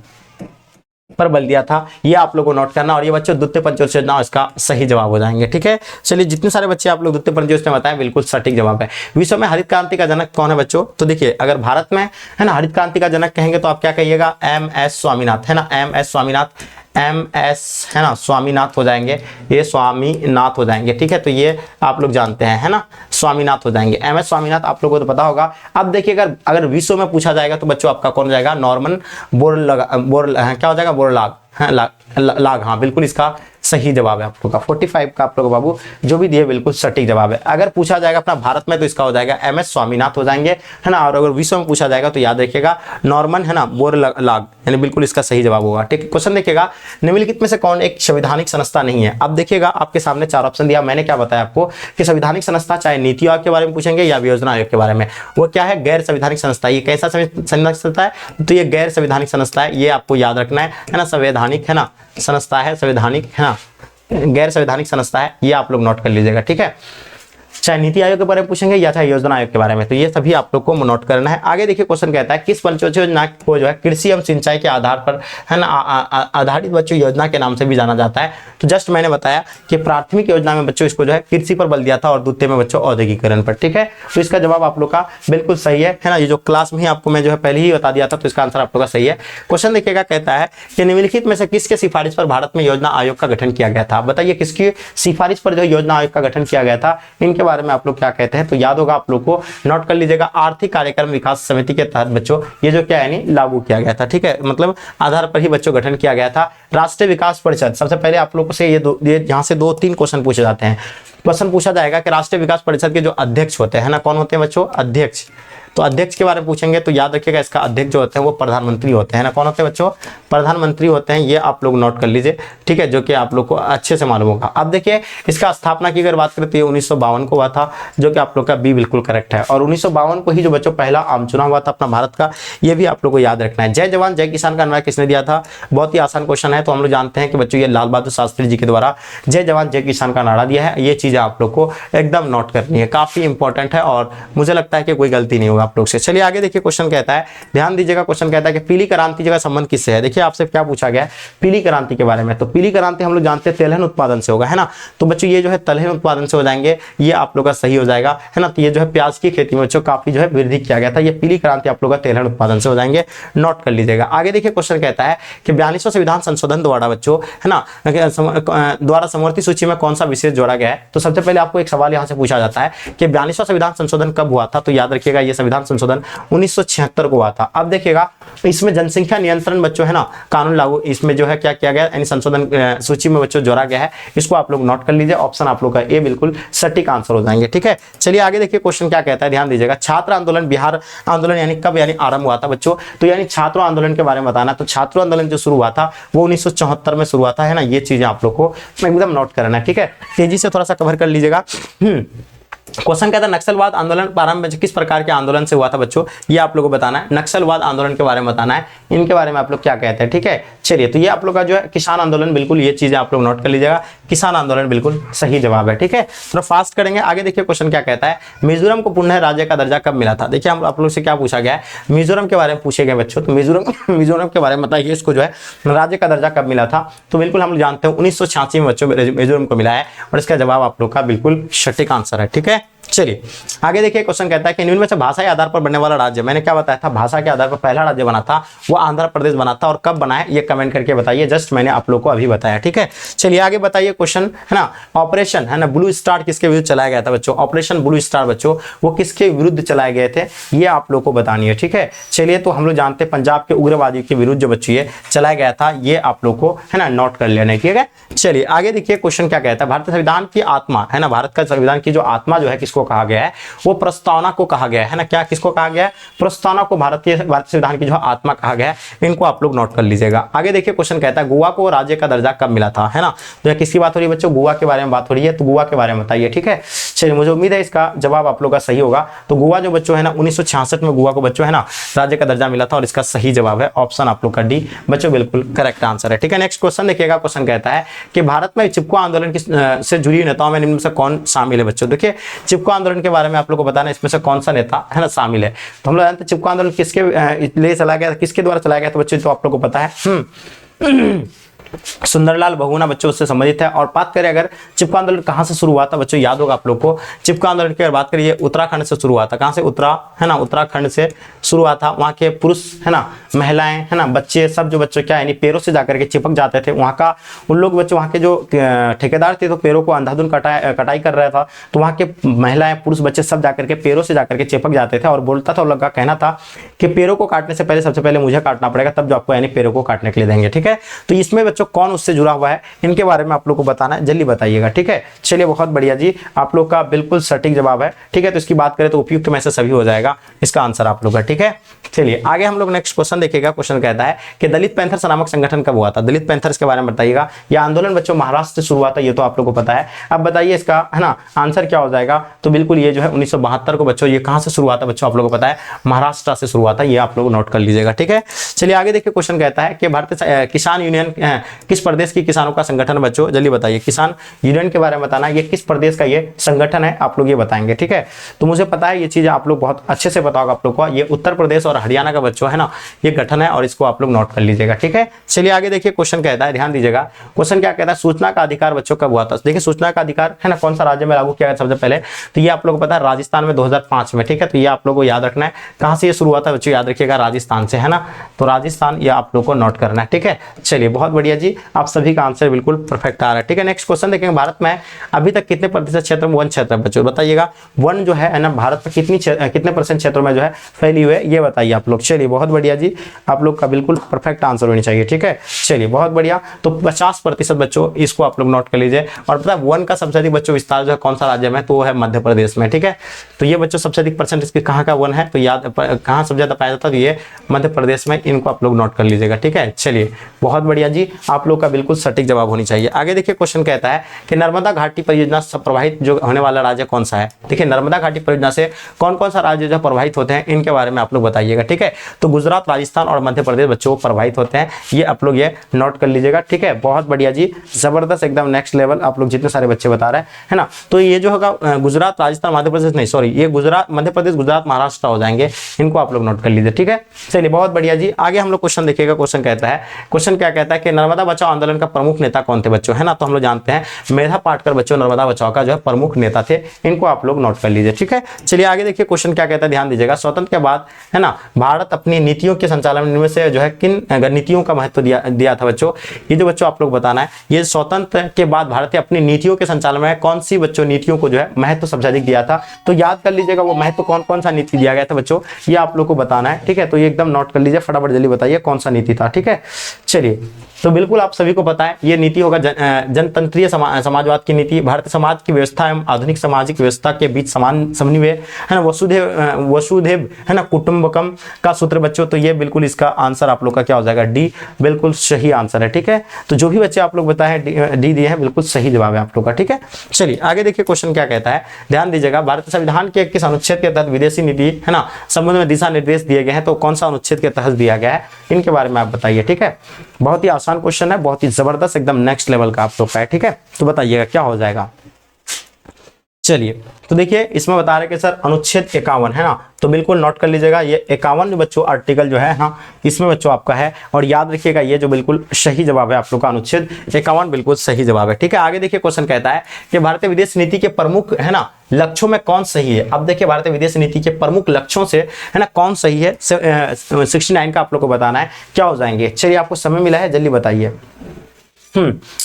पर बल दिया था, ये आप लोगों को नोट करना। और ये बच्चों द्वितीय पंचवर्षीय योजना इसका सही जवाब हो जाएंगे। ठीक है, चलिए जितने सारे बच्चे आप लोग द्वितीय पंचवर्षीय बताएं बिल्कुल सटीक जवाब है। विश्व में हरित क्रांति का जनक कौन है बच्चों? तो देखिए अगर भारत में है ना हरित क्रांति का जनक कहेंगे तो आप क्या कहिएगा? MS स्वामीनाथ, है ना, MS स्वामीनाथ, MS है ना स्वामीनाथ हो जाएंगे, ये स्वामीनाथ हो जाएंगे। ठीक है, तो ये आप लोग जानते हैं, है ना, स्वामीनाथ हो जाएंगे। MS स्वामीनाथ आप लोगों को तो पता होगा। अब देखिए अगर विश्व में पूछा जाएगा तो बच्चों आपका कौन हो जाएगा? नॉर्मन क्या हो जाएगा? बोरलाग, हाँ लाग, हाँ बिल्कुल इसका सही जवाब है आप लोग का। 45 का आप लोग बाबू जो भी दिए बिल्कुल सटीक जवाब है। अगर पूछा जाएगा अपना भारत में तो इसका हो जाएगा MS स्वामीनाथ हो जाएंगे, है ना। और अगर विश्व में पूछा जाएगा तो याद रखिएगा नॉर्मन, है ना, बोरलाग, यानी बिल्कुल इसका सही जवाब होगा। ठीक है, क्वेश्चन देखिएगा निम्नलिखित में से कौन एक संवैधानिक संस्था नहीं है? अब देखिएगा आपके सामने 4 ऑप्शन दिया। मैंने क्या बताया आपको कि संवैधानिक संस्था चाहे नीति आयोग के बारे में पूछेंगे या योजना आयोग के बारे में, वो क्या है? गैर संवैधानिक संस्था। ये कैसा संवैधानिक संस्था है? तो ये गैर संवैधानिक संस्था है, ये आपको याद रखना है ना। संवैधानिक है ना संस्था है, संवैधानिक है ना, गैर संवैधानिक संस्था है, ये आप लोग नोट कर लीजिएगा। ठीक है, चाहे नीति आयोग के बारे में पूछेंगे या चाहे योजना आयोग के बारे में, तो ये सभी आप लोग को नोट करना है। आगे देखिए क्वेश्चन कहता है किस पंचवर्षीय योजना को जो है कृषि एवं सिंचाई के आधार पर, है ना, आधारित बच्चों योजना के नाम से भी जाना जाता है? तो जस्ट मैंने बताया कि प्राथमिक योजना में बच्चों इसको जो है कृषि पर बल दिया था और द्वितीय में बच्चों औद्योगिकरण पर। ठीक है, तो इसका जवाब आप लोग का बिल्कुल सही है ना। ये जो क्लास में ही आपको मैं जो है पहले ही बता दिया था, तो इसका आंसर आप लोग का सही है। क्वेश्चन देखिएगा कहता है कि निम्नलिखित में से किसके सिफारिश पर भारत में योजना आयोग का गठन किया गया था? बताइए किसकी सिफारिश पर जो योजना आयोग का गठन किया गया था, इनके बारे में आप लोग क्या कहते हैं? तो याद होगा आप लोग को, नोट कर लीजिएगा। आर्थिक कार्यक्रम विकास समिति के तहत बच्चों ये जो क्या है लागू किया गया था। ठीक है, मतलब आधार पर ही बच्चों गठन किया गया था। राष्ट्रीय विकास परिषद, सबसे पहले आप लोगों से ये यहाँ से 2-3 क्वेश्चन पूछे जाते हैं। क्वेश्चन पूछा जाएगा कि राष्ट्रीय विकास परिषद के जो अध्यक्ष होते हैं ना, कौन होते हैं बच्चों? अध्यक्ष। तो अध्यक्ष के बारे में पूछेंगे तो याद रखिएगा इसका अध्यक्ष जो होते हैं वो प्रधानमंत्री होते हैं ना। कौन होते हैं बच्चों? प्रधानमंत्री होते हैं, ये आप लोग नोट कर लीजिए। ठीक है, जो कि आप लोग को अच्छे से मालूम होगा। अब देखिए इसका स्थापना की अगर बात करें तो ये 1952 को हुआ था, जो कि आप लोग का बी बिल्कुल करेक्ट है। और 1952 को ही जो बच्चों पहला आम चुनाव हुआ था अपना भारत का, ये भी आप लोग को याद रखना है। जय जवान जय किसान का नारा किसने दिया था? बहुत ही आसान क्वेश्चन है, तो हम लोग जानते हैं कि बच्चों ये लाल बहादुर शास्त्री जी के द्वारा जय जवान जय किसान का नारा दिया है। ये चीजें आप लोग को एकदम नोट करनी है, काफी इंपॉर्टेंट है और मुझे लगता है कि कोई गलती नहीं होगा आप लोग से। चलिए आगे देखिए क्वेश्चन कहता है, ध्यान दीजिएगा। क्वेश्चन कहता है कि पीली क्रांति का संबंध किससे है? देखिए आपसे क्या पूछा गया है पीली क्रांति के बारे में। तो पीली क्रांति हम लोग जानते हैं तिलहन उत्पादन से होगा, है ना। तो बच्चों ये जो है तिलहन उत्पादन से हो जाएंगे, ये आप लोग का सही हो जाएगा, है ना। तो ये जो है प्याज की खेती में बच्चों काफी जो है वृद्धि किया गया था। ये पीली क्रांति आप लोग का तिलहन उत्पादन से हो जाएंगे, नोट कर लीजिएगा। आगे देखिए क्वेश्चन कहता है कि 42वां संविधान संशोधन द्वारा बच्चों, है ना, द्वारा समवर्ती सूची में कौन सा विशेष जोड़ा गया है? तो सबसे पहले आपको एक सवाल यहाँ से पूछा जाता है कि 42वां संविधान संशोधन कब हुआ था? तो याद रखिएगा ये संविधान संशोधन 1976 को हुआ था। अब देखिएगा इसमें जनसंख्या नियंत्रण बच्चों, है ना, कानून लागू, इसमें जो है क्या किया गया, यानी संशोधन सूची में बच्चों जोड़ा गया है। इसको आप लोग नोट कर लीजिए। ऑप्शन आप लोग का ए बिल्कुल सटीक आंसर हो जाएंगे। ठीक है, चलिए आगे देखिए क्वेश्चन क्या कहता है, ध्यान दीजिएगा। छात्र आंदोलन, बिहार आंदोलन यानी कब यानी आरंभ हुआ था बच्चों? तो यानी छात्रों आंदोलन के बारे में बताना। तो छात्रों आंदोलन जो शुरू हुआ था वो 1974 में शुरू हुआ था, है ना। ये चीजें आप लोग को एकदम नोट करना है। ठीक है, तेजी से थोड़ा सा कवर कर लीजिएगा। क्वेश्चन कहता है नक्सलवाद आंदोलन प्रारंभ में किस प्रकार के आंदोलन से हुआ था बच्चों? ये आप लोगों को बताना है। नक्सलवाद आंदोलन के बारे में बताना है, इनके बारे में आप लोग क्या कहते हैं? ठीक है, चलिए तो ये आप लोग का जो है किसान आंदोलन, बिल्कुल ये चीजें आप लोग नोट कर लीजिएगा। किसान आंदोलन बिल्कुल सही जवाब है। ठीक है, थोड़ा फास्ट करेंगे। आगे देखिए क्वेश्चन क्या कहता है, मिजोरम को पुनः राज्य का दर्जा कब मिला था? देखिए हम आप लोग से क्या पूछा गया है, मिजोरम के बारे में पूछे गए बच्चों। तो मिजोरम के बारे में बताइए, इसको जो है राज्य का दर्जा कब मिला था? तो बिल्कुल हम लोग जानते हैं 1986 में बच्चों मिजोरम को मिला है, और इसका जवाब आप लोग का बिल्कुल सटीक आंसर है। ठीक है, चलिए आगे देखिए क्वेश्चन कहता है कि निम्न में से भाषा के आधार पर बनने वाला राज्य, मैंने क्या बताया था, भाषा के आधार पर पहला राज्य बना था वो आंध्र प्रदेश बना था, और कब बना है ये कमेंट करके बताइए। जस्ट मैंने आप लोग को अभी बताया। ठीक है, चलिए आगे बताइए क्वेश्चन, है ना। ऑपरेशन, है ना, ब्लू स्टार किसके विरुद्ध चलाया गया था बच्चों? ऑपरेशन ब्लू स्टार बच्चों वो किसके विरुद्ध चलाए गए थे, ये आप लोग को बतानी है। ठीक है, चलिए तो हम लोग जानते हैं पंजाब के उग्रवादियों के विरुद्ध जो बच्चों ये चलाया गया था, ये आप लोग को, है ना, नोट कर लेना है। ठीक है, चलिए आगे देखिए क्वेश्चन क्या कहता है, भारतीय संविधान की आत्मा, है ना, भारत का संविधान की जो आत्मा जो है किसको कहा गया है? वो प्रस्तावना को कहा गया है ना। क्या किसको कहा गया है? प्रस्तावना को भारतीय संविधान की जो आत्मा कहा गया है। इनको आप लोग नोट कर लीजिएगा। आगे देखिए क्वेश्चन कहता है गोवा को राज्य का दर्जा कब मिला था, है ना। तो किसकी बात हो रही है बच्चों? गोवा के बारे में बात हो रही है, तो गोवा के बारे में बताइए। ठीक है, चलिए मुझे उम्मीद है इसका जवाब आप लोग का सही होगा। तो गोवा जो बच्चों है ना 1966 में गोवा को बच्चों है ना राज्य का दर्जा मिला था, और इसका सही जवाब है ऑप्शन आप लोग का डी बच्चों बिल्कुल करेक्ट आंसर है। ठीक है, नेक्स्ट क्वेश्चन देखिएगा। क्वेश्चन कहता है कि भारत में चिपको आंदोलन से जुड़ी नेताओं में निम्न में से कौन शामिल है बच्चों? देखिए चिपको आंदोलन के बारे में आप लोग को बताना, इसमें से कौन सा नेता, है ना, शामिल है। तो हम लोग जानते हैं चिपको आंदोलन किसके लिए चलाया गया था, किसके द्वारा चलाया गया था बच्चों? तो आप लोग को पता है सुंदरलाल बहुगुणा बच्चों उससे संबंधित है। और बात करें अगर चिपको आंदोलन कहां से शुरू हुआ था बच्चों, याद होगा आप लोग को, चिपको आंदोलन की अगर बात करिए उत्तराखंड से शुरू हुआ था। कहां से? उत्तराखंड से शुरू हुआ था। वहां के पुरुष है ना, महिलाएं है ना, बच्चे सब जो बच्चों क्या यानी पेड़ों से जाकर के चिपक जाते थे। वहां का उन लोग बच्चे वहां के जो ठेकेदार थे तो पेड़ों को अंधाधुंध कटाई कर रहा था, तो वहां के महिलाएं पुरुष बच्चे सब जाकर के पेड़ों से जाकर के चिपक जाते थे और बोलता था, उन लोग का कहना था कि पेड़ों को काटने से पहले सबसे पहले मुझे काटना पड़ेगा, तब जो आपको यानी पेड़ों को काटने के लिए देंगे। ठीक है, तो इसमें बच्चों कौन उससे जुड़ा हुआ है इनके बारे में आप लोग को बताना है, जल्दी बताइएगा। ठीक है, चलिए बहुत बढ़िया जी, आप लोग का बिल्कुल सटीक जवाब है। ठीक है, तो इसकी बात करें तो उपयुक्त में से सभी हो जाएगा इसका आंसर आप लोग का। ठीक है, चलिए आगे हम लोग नेक्स्ट क्वेश्चन देखिएगा। क्वेश्चन कहता है कि दलित पैंथर्स नामक संगठन कब हुआ था? दलित पैंथर्स के बारे में बताइएगा। यह आंदोलन बच्चों महाराष्ट्र से शुरू हुआ था, ये तो आप लोग को पता है। अब बताइए इसका है ना आंसर क्या हो जाएगा, तो बिल्कुल ये जो है 1972 को बच्चों, ये कहां से शुरू हुआ था बच्चों, आप लोगों को पता है महाराष्ट्र से शुरू हुआ था, ये आप लोग नोट कर लीजिएगा। ठीक है, चलिए आगे देखिए। क्वेश्चन कहता है कि भारतीय किसान यूनियन किस प्रदेश की किसानों का संगठन बच्चों, जल्दी बताइए। किसान यूनियन के बारे में बताना, ये किस प्रदेश का ये संगठन है आप लोग ये बताएंगे। ठीक है, तो मुझे पता है ये चीज आप लोग बहुत अच्छे से पता होगा आप लोग को, ये उत्तर प्रदेश और हरियाणा का बच्चों है ना ये गठन है, और इसको आप लोग नोट कर लीजिएगा। ठीक है, चलिए आगे देखिए। क्वेश्चन कहता है, ध्यान दीजिएगा, क्वेश्चन क्या कहता है, सूचना का अधिकार बच्चों कब हुआ था? देखिए सूचना का अधिकार है ना कौन सा राज्य में लागू किया गया सबसे पहले, तो ये आप लोग को पता है राजस्थान में 2005 में। ठीक है, तो ये आप लोग को याद रखना है, कहां से ये शुरू हुआ था बच्चों, याद रखिएगा राजस्थान से, है ना, तो राजस्थान ये आप लोग को नोट करना है। ठीक है, चलिए बहुत बढ़िया जी, आप सभी का आंसर बिल्कुल परफेक्ट आ रहा है। ठीक है, नेक्स्ट क्वेश्चन देखेंगे, भारत में अभी तक कितने प्रतिशत क्षेत्र में वन क्षेत्र है बच्चों, बताइएगा। वन जो है ना भारत में कितने परसेंट क्षेत्रों में जो है फैली हुई है, ये बताइए आप लोग। चलिए बहुत बढ़िया जी, आप लोग का बिल्कुल परफेक्ट आंसर होनी चाहिए। ठीक है, चलिए बहुत बढ़िया, तो 50% बच्चों इसको आप लोग नोट कर लीजिए। और पता है वन का सबसे अधिक बच्चों विस्तार जो है कौन सा राज्य में, तो वो है मध्य प्रदेश में। ठीक है, तो ये बच्चों सबसे अधिक परसेंट इसके कहाँ का वन है, तो याद कहाँ सबसे ज्यादा पाया जाता है, तो ये मध्य प्रदेश में, इनको आप लोग नोट कर लीजिएगा। ठीक है, चलिए बहुत बढ़िया जी, आप लोग का बिल्कुल सटीक जवाब होनी चाहिए। आगे देखिए क्वेश्चन कहता है कि नर्मदा घाटी परियोजना से प्रभावित जो होने वाला राज्य कौन सा है। देखिए नर्मदा घाटी परियोजना से कौन कौन सा राज्य जो प्रभावित होते हैं इनके बारे में आप लोग बताइएगा। ठीक है, तो गुजरात, राजस्थान और मध्य प्रदेश बच्चों प्रभावित होते हैं, ये आप लोग ये नोट कर लीजिएगा। ठीक है, बहुत बढ़िया जी, जबरदस्त एकदम नेक्स्ट लेवल आप लोग जितने सारे बच्चे बता रहे हैं, है ना। तो ये जो होगा गुजरात, राजस्थान, मध्य प्रदेश नहीं सॉरी, ये गुजरात, मध्य प्रदेश, गुजरात, महाराष्ट्र हो जाएंगे, इनको आप लोग नोट कर लीजिए। ठीक है, चलिए बहुत बढ़िया जी, आगे हम लोग क्वेश्चन देखिएगा। क्वेश्चन कहता है, क्वेश्चन क्या कहता है कि नर्मदा बचाओ आंदोलन का प्रमुख नेता कौन थे बच्चों, है ना, तो हम लोग जानते हैं मेधा पाटकर बच्चों नर्मदा बचाओ का जो है प्रमुख नेता थे, इनको आप लोग नोट कर लीजिए। ठीक है, चलिए आगे देखिए क्वेश्चन क्या कहता है, ध्यान दीजिएगा। स्वतंत्र के बाद है ना भारत अपनी नीतियों के संचालन में से जो है किन नीतियों का महत्व दिया था बच्चों, ये जो बच्चों आप लोग बताना है, ये स्वतंत्र के बाद भारत अपनी नीतियों के संचालन में कौन सी बच्चों नीतियों को जो है महत्व सबसे अधिक दिया था, तो याद कर लीजिएगा वो महत्व कौन कौन सा नीति दिया गया था बच्चों, ये आप लोग को बताना है। ठीक है, तो ये एकदम नोट कर लीजिए, फटाफट जल्दी बताइए कौन सा नीति था। ठीक है, चलिए तो बिल्कुल आप सभी को पता है ये नीति होगा जनतंत्रीय समाजवाद की नीति, भारतीय समाज की व्यवस्था एवं आधुनिक सामाजिक व्यवस्था के बीच समान समन्वय, है ना, वसुधैव है ना कुटुंबकम का सूत्र बच्चों, तो ये बिल्कुल इसका आंसर आप लोग का क्या हो जाएगा, डी, बिल्कुल सही आंसर है। ठीक है, तो जो भी बच्चे आप लोग बताए डी दिए हैं बिल्कुल सही जवाब है आप लोग का। ठीक है, चलिए आगे देखिए क्वेश्चन क्या कहता है, ध्यान दीजिएगा। भारतीय संविधान के किस अनुच्छेद के तहत विदेशी नीति है ना संबंध में दिशा निर्देश दिए गए हैं, तो कौन सा अनुच्छेद के तहत दिया गया है, इनके बारे में आप बताइए। ठीक है, बहुत ही आसान क्वेश्चन है, बहुत ही जबरदस्त एकदम नेक्स्ट लेवल का आप लोग का है। ठीक है, तो बताइएगा क्या हो जाएगा। चलिए तो देखिए इसमें बता रहे कि सर अनुच्छेद 51 है ना, तो बिल्कुल नोट कर लीजिएगा, ये 51 बच्चों आर्टिकल जो है ना इसमें बच्चों आपका है, और याद रखिएगा ये जो बिल्कुल सही जवाब है आप लोग का अनुच्छेद 51 बिल्कुल सही जवाब है। ठीक है, आगे देखिए क्वेश्चन कहता है कि भारतीय विदेश नीति के प्रमुख है ना लक्ष्यों में कौन सही है। अब देखिए भारतीय विदेश नीति के प्रमुख लक्ष्यों से है ना कौन सही है, 69 का आप लोग को बताना है, क्या हो जाएंगे। चलिए आपको समय मिला है, जल्दी बताइए।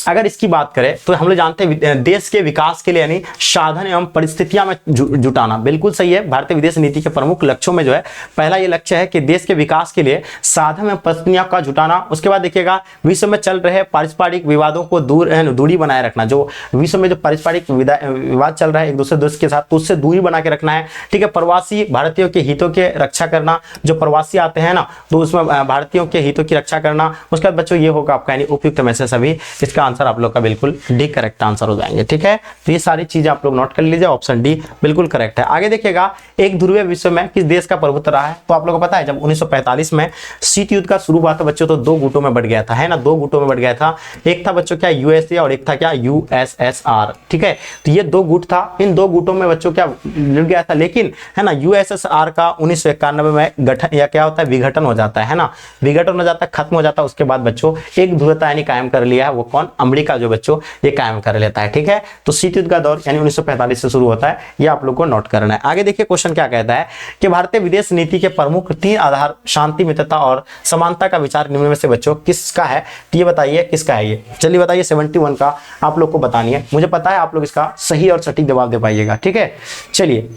अगर इसकी बात करें तो हम लोग जानते हैं देश के विकास के लिए यानी साधन एवं परिस्थितियां में जुटाना, बिल्कुल सही है। भारतीय विदेश नीति के प्रमुख लक्ष्यों में जो है पहला ये लक्ष्य है कि देश के विकास के लिए साधन एवं परिस्थितियां का जुटाना। उसके बाद देखिएगा विश्व में चल रहे पारस्परिक विवादों को दूरी बनाए रखना, जो विश्व में जो पारस्परिक विवाद चल रहा है एक दूसरे देश के साथ, तो उससे दूरी बना के रखना है। ठीक है, प्रवासी भारतीयों के हितों के रक्षा करना, जो प्रवासी आते हैं ना तो उसमें भारतीयों के हितों की रक्षा करना। उसके बाद बच्चों ये होगा आपका यानी उपयुक्त में से सभी डी, इसका आंसर आप लोग का बिल्कुल डी करेक्ट आंसर हो जाएंगे। ठीक है, तो ये सारी चीजें आप लोग नोट कर लीजिए, ऑप्शन डी बिल्कुल करेक्ट है। आगे देखिएगा, एक ध्रुवीय विश्व में किस देश का प्रभुत्व रहा है? तो आप लोगों को पता है जब 1945 में शीत युद्ध का शुरू हुआ था बच्चों, तो दो गुटों में बढ़ गया था, है ना, दो गुटों में बढ़ गया था। एक था बच्चों क्या यूएसए और एक था क्या यूएसएसआर। ठीक है, तो ये दो गुट था, इन दो गुटों में बच्चों क्या जुड़ गया था, लेकिन है ना यूएसएसआर का 1991 में गठन या क्या होता है विघटन हो जाता है ना, विघटन हो जाता है, खत्म हो जाता है। उसके बाद बच्चों एक ध्रुवता यानी कायम कर लिया है, वो कौन? अमेरिका जो बच्चों ये कायम कर लेता है। ठीक है, तो शीत युद्ध का दौर यानी 1945 से शुरू होता है, ये आप लोग को नोट करना है। आगे देखिए क्वेश्चन क्या कहता है कि भारतीय विदेश नीति के प्रमुख तीन आधार शांति, मित्रता और समानता का विचार निम्न में से बच्चों किसका है? तो ये बताइए किसका है ये, चलिए बताइए। 71 का आप लोग को बतानी है, मुझे पता है आप लोग इसका सही और सटीक जवाब दे पाइएगा। ठीक है, चलिए